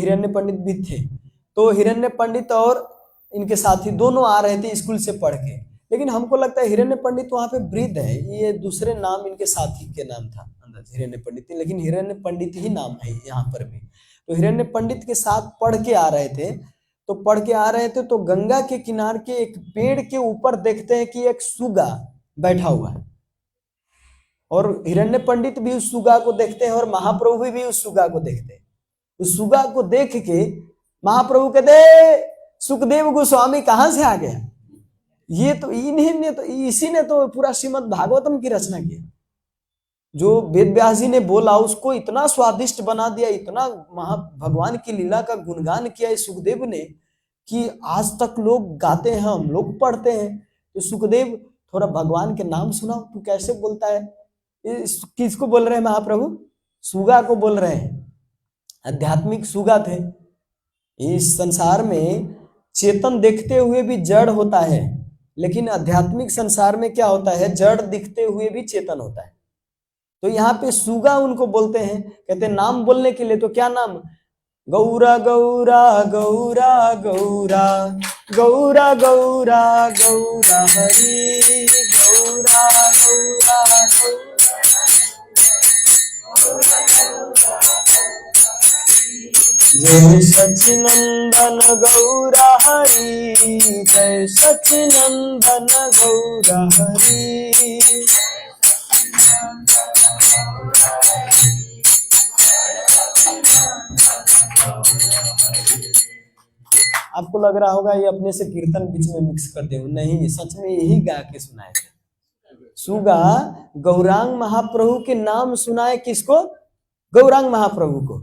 भी थे, तो हिरण्य पंडित और इनके साथी दोनों आ रहे थे स्कूल से पढ़ के, लेकिन हमको लगता है हिरण्य पंडित वहां पे वृद्ध है, ये दूसरे नाम इनके साथी के नाम था अंदर हिरण्य पंडित, लेकिन हिरण्य पंडित ही नाम है यहाँ पर भी। तो हिरण्य पंडित के साथ पढ़ के आ रहे थे, तो गंगा के किनारे के एक पेड़ के ऊपर देखते हैं कि एक सुगा बैठा हुआ है, और हिरण्य पंडित भी उस सुगा को देखते हैं और महाप्रभु भी उस सुगा को देखते हैं। उस सुगा को देख के महाप्रभु कहते सुखदेव गोस्वामी कहां से आ गया, ये तो इसी ने तो पूरा श्रीमद् भागवतम की रचना की, जो वेद व्यास जी ने बोला उसको इतना स्वादिष्ट बना दिया, इतना भगवान की लीला का गुणगान किया इस सुखदेव ने कि आज तक लोग गाते हैं, हम लोग पढ़ते हैं। तो सुखदेव थोड़ा भगवान के नाम सुनाओ, तू कैसे बोलता है, किसको बोल रहे हैं महाप्रभु, सुगा को बोल रहे हैं, आध्यात्मिक सुगा थे। इस संसार में चेतन देखते हुए भी जड़ होता है, लेकिन आध्यात्मिक संसार में क्या होता है, जड़ दिखते हुए भी चेतन होता है। तो यहाँ पे सुगा उनको बोलते हैं, कहते हैं नाम बोलने के लिए, तो क्या नाम, गौरा गौरा गौरा गौरा गौरा गौरा गौरा हरि गौरा गौरा जय सचिनंदन गौरा हरि, जय सचिनंदन गौरा हरि। आपको लग रहा होगा ये अपने से कीर्तन बीच में मिक्स कर दे, नहीं, सच में यही गा के सुनाए थे। सुगा गौरांग महाप्रभु के नाम सुनाए, किसको, गौरांग महाप्रभु को।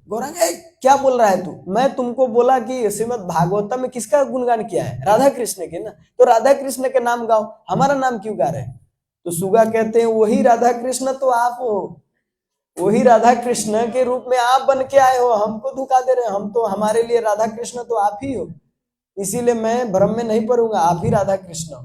गौरांग क्या बोल रहा है तू, मैं तुमको बोला कि श्रीमद् भागवतम में किसका गुणगान किया है, राधा कृष्ण के ना, तो राधा कृष्ण के नाम गाओ, हमारा नाम क्यों गा रहे हैं। तो सुगा कहते हैं वही राधा कृष्ण तो आप हो, वही राधा कृष्ण के रूप में आप बन के आए हो, हमको धोखा दे रहे हैं, हम तो, हमारे लिए राधा कृष्ण तो आप ही हो, इसीलिए मैं भ्रम में नहीं पड़ूंगा, आप ही राधा कृष्ण हो।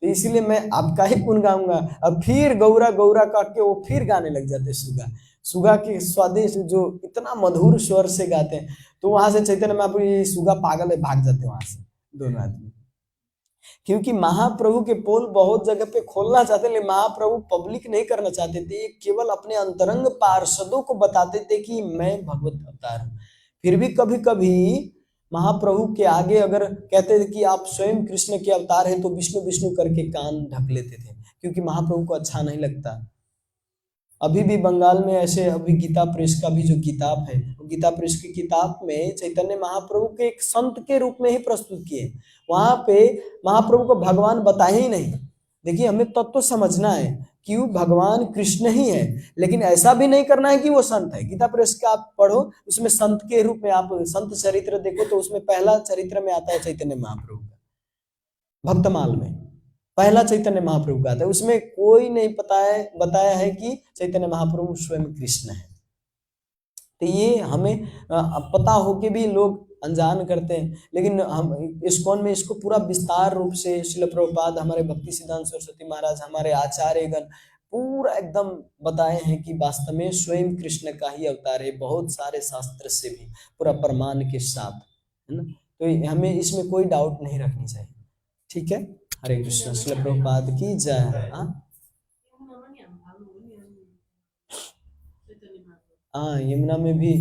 तो इसीलिए मैं आपका ही गुण गाऊंगा। अब फिर गौरा गौरा कह के वो फिर गाने लग जाते सुगा। सुगा के स्वादिष्ट जो इतना मधुर स्वर से गाते हैं, तो वहां से चैतन्य महाप्रभु ये सुगा पागल है, भाग जाते हैं वहां से दोनों आदमी। क्योंकि महाप्रभु के पोल बहुत जगह पे खोलना चाहते, लेकिन महाप्रभु पब्लिक नहीं करना चाहते थे, ये केवल अपने अंतरंग पार्षदों को बताते थे कि मैं भगवत अवतार हूँ। फिर भी कभी कभी महाप्रभु के आगे अगर कहते थे कि आप स्वयं कृष्ण के अवतार हैं, तो विष्णु विष्णु करके कान ढक लेते थे, क्योंकि महाप्रभु को अच्छा नहीं लगता। अभी भी बंगाल में ऐसे, अभी गीता प्रेस का भी जो किताब है, गीता प्रेस की किताब में चैतन्य महाप्रभु के एक संत के रूप में ही प्रस्तुत किए। वहां पे महाप्रभु को भगवान बताए ही नहीं। देखिए, हमें तत्व तो समझना है कि वो भगवान कृष्ण ही है, लेकिन ऐसा भी नहीं करना है कि वो संत है। गीता प्रेस का आप पढ़ो, उसमें संत के रूप में आप संत चरित्र देखो, तो उसमें पहला चरित्र में आता है चैतन्य महाप्रभु का। भक्तमाल में पहला चैतन्य महाप्रभु का था, उसमें कोई नहीं बताया है कि चैतन्य महाप्रभु स्वयं कृष्ण है। तो ये हमें पता हो के भी लोग अनजान करते हैं, लेकिन हम इस्कॉन में इसको पूरा विस्तार रूप से श्रील प्रभुपाद, हमारे भक्ति सिद्धांत सरस्वती महाराज, हमारे आचार्यगण पूरा एकदम बताए हैं कि वास्तव में स्वयं कृष्ण का ही अवतार है, बहुत सारे शास्त्र से भी पूरा प्रमाण के साथ, है ना। तो हमें इसमें कोई डाउट नहीं रखनी चाहिए। ठीक है, हरे कृष्ण, श्रील प्रभुपाद की जय। हाँ, यमुना में भी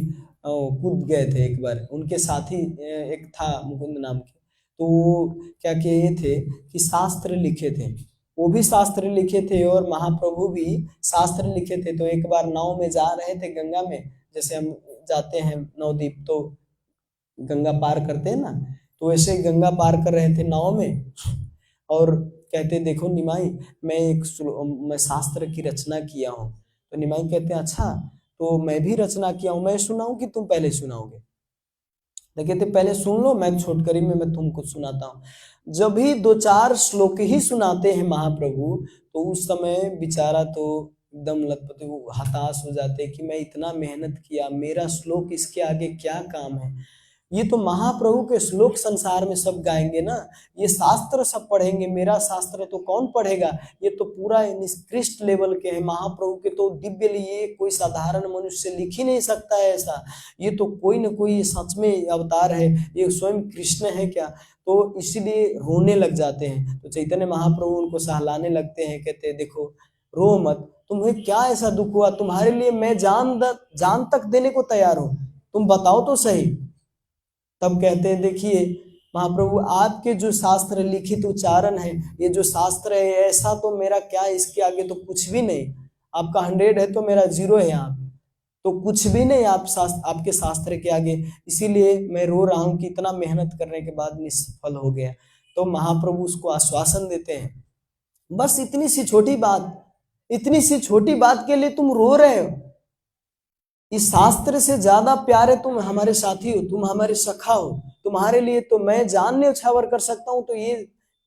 कूद गए थे एक बार, उनके साथी एक था मुकुंद नाम के, तो वो क्या किए थे कि शास्त्र लिखे थे, वो भी शास्त्र लिखे थे और महाप्रभु भी शास्त्र लिखे थे। तो एक बार नाव में जा रहे थे गंगा में, जैसे हम जाते हैं नवद्वीप तो गंगा पार करते हैं ना, तो वैसे गंगा पार कर रहे थे नाव में, और कहते देखो निमाई, मैं शास्त्र की रचना किया हूँ। तो निमाई कहते अच्छा, तो मैं भी रचना किया हूँ, मैं सुनाऊं कि तुम पहले सुनाओगे? तो कहते पहले सुन लो, मैं छोटकरी में मैं तुमको सुनाता हूँ। जब भी 2-4 श्लोक ही सुनाते हैं महाप्रभु, तो उस समय बेचारा तो एकदम लथपथ, हताश हो जाते कि मैं इतना मेहनत किया, मेरा श्लोक इसके आगे क्या काम है। ये तो महाप्रभु के श्लोक संसार में सब गाएंगे ना, ये शास्त्र सब पढ़ेंगे, मेरा शास्त्र तो कौन पढ़ेगा? ये तो पूरा निष्कृष्ट लेवल के हैं। महाप्रभु के तो दिव्य लिए कोई साधारण मनुष्य लिख ही नहीं सकता है ऐसा। ये तो कोई न कोई सच में अवतार है, ये स्वयं कृष्ण है क्या? तो इसीलिए रोने लग जाते हैं। तो चैतन्य महाप्रभु उनको सहलाने लगते हैं, कहते हैं देखो रो मत, तुम्हें क्या ऐसा दुख हुआ? तुम्हारे लिए मैं जान तक देने को तैयार हूँ, तुम बताओ तो सही। तब कहते हैं देखिए महाप्रभु, आपके जो शास्त्र लिखित उच्चारण है, ये जो शास्त्र है ऐसा तो मेरा क्या, इसके आगे तो कुछ भी नहीं। आपका 100 है तो मेरा 0 है, यहाँ पे तो कुछ भी नहीं आपके शास्त्र के आगे। इसीलिए मैं रो रहा हूँ कि इतना मेहनत करने के बाद निष्फल हो गया। तो महाप्रभु उसको आश्वासन देते हैं, बस इतनी सी छोटी बात के लिए तुम रो रहे हो? इस शास्त्र से ज्यादा प्यारे तुम हमारे साथी हो, तुम हमारे सखा हो, तुम्हारे लिए तो मैं जान न्यौछावर कर सकता हूँ। तो ये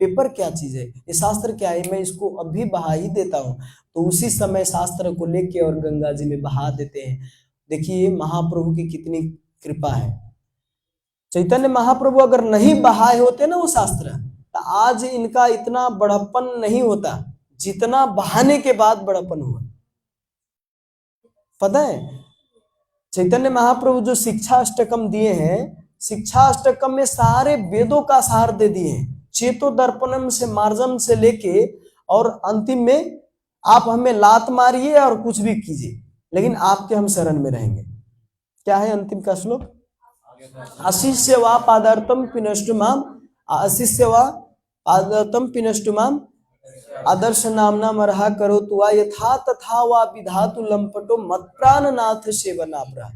पेपर क्या चीज है, ये शास्त्र क्या है, मैं इसको अभी बहा ही देता हूँ। तो उसी समय शास्त्र को लेके और गंगा जी में बहा देते हैं। देखिए महाप्रभु की कितनी कृपा है। चैतन्य महाप्रभु अगर नहीं बहाए होते ना वो शास्त्र, तो आज इनका इतना बड़प्पन नहीं होता जितना बहाने के बाद बड़प्पन हुआ। पता है चैतन्य महाप्रभु जो शिक्षा अष्टकम दिए हैं, शिक्षा अष्टकम में सारे वेदों का सार दे दिए हैं, चेतो दर्पणम से मार्जम से लेके, और अंतिम में आप हमें लात मारिए और कुछ भी कीजिए, लेकिन आपके हम शरण में रहेंगे। क्या है अंतिम का श्लोक? अशिष्य वा पादार्थम पिनष्टुमाम, अशिष्य वा पादार्थम पिनष्टुमाम, आदर्श नामना मरहा करो तुआ, यथा तथा वा विधातु लंपटो मत प्राणनाथ सेवनापरा।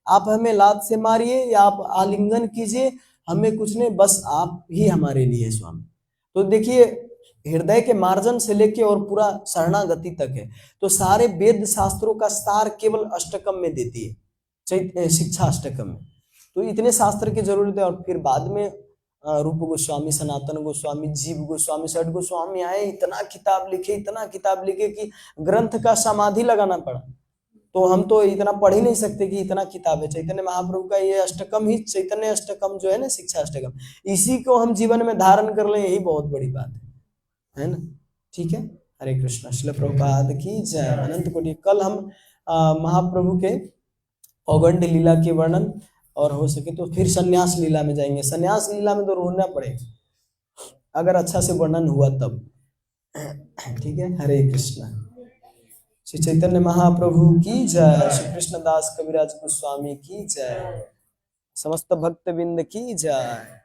आप हमें लात से मारिए या आप आलिंगन कीजिए, हमें कुछ नहीं, बस आप ही हमारे लिए स्वामी। तो देखिए हृदय के मार्जन से लेके और पूरा शरणागति तक है। तो सारे वेद शास्त्रों का सार केवल अष्टकम में देती है, शिक्षा अष्टकम में। तो इतने शास्त्र की जरूरत है। और फिर बाद में रूप गोस्वामी, सनातन गोस्वामी, जीव गोस्वामी, षट गोस्वामी आए, इतना किताब लिखे कि ग्रंथ का समाधि लगाना पड़ा। तो हम तो इतना पढ़ ही नहीं सकते कि इतना किताब है। चैतन्य महाप्रभु का ये अष्टकम ही, चैतन्य अष्टकम जो है ना, शिक्षा अष्टकम, इसी को हम जीवन में धारण कर लें, यही बहुत बड़ी बात है। है ना। ठीक है, हरे कृष्णा। श्रील प्रभुपाद की जय। अनंत कोटि। कल हम महाप्रभु के औगंड लीला के वर्णन और हो सके तो फिर संन्यास लीला में जाएंगे। संन्यास लीला में तो रोना पड़ेगा अगर अच्छा से वर्णन हुआ तब। ठीक है, हरे कृष्णा। श्री चैतन्य महाप्रभु की जय। श्री कृष्णदास कविराज गोस्वामी की जय। समस्त भक्त बिंद की जय।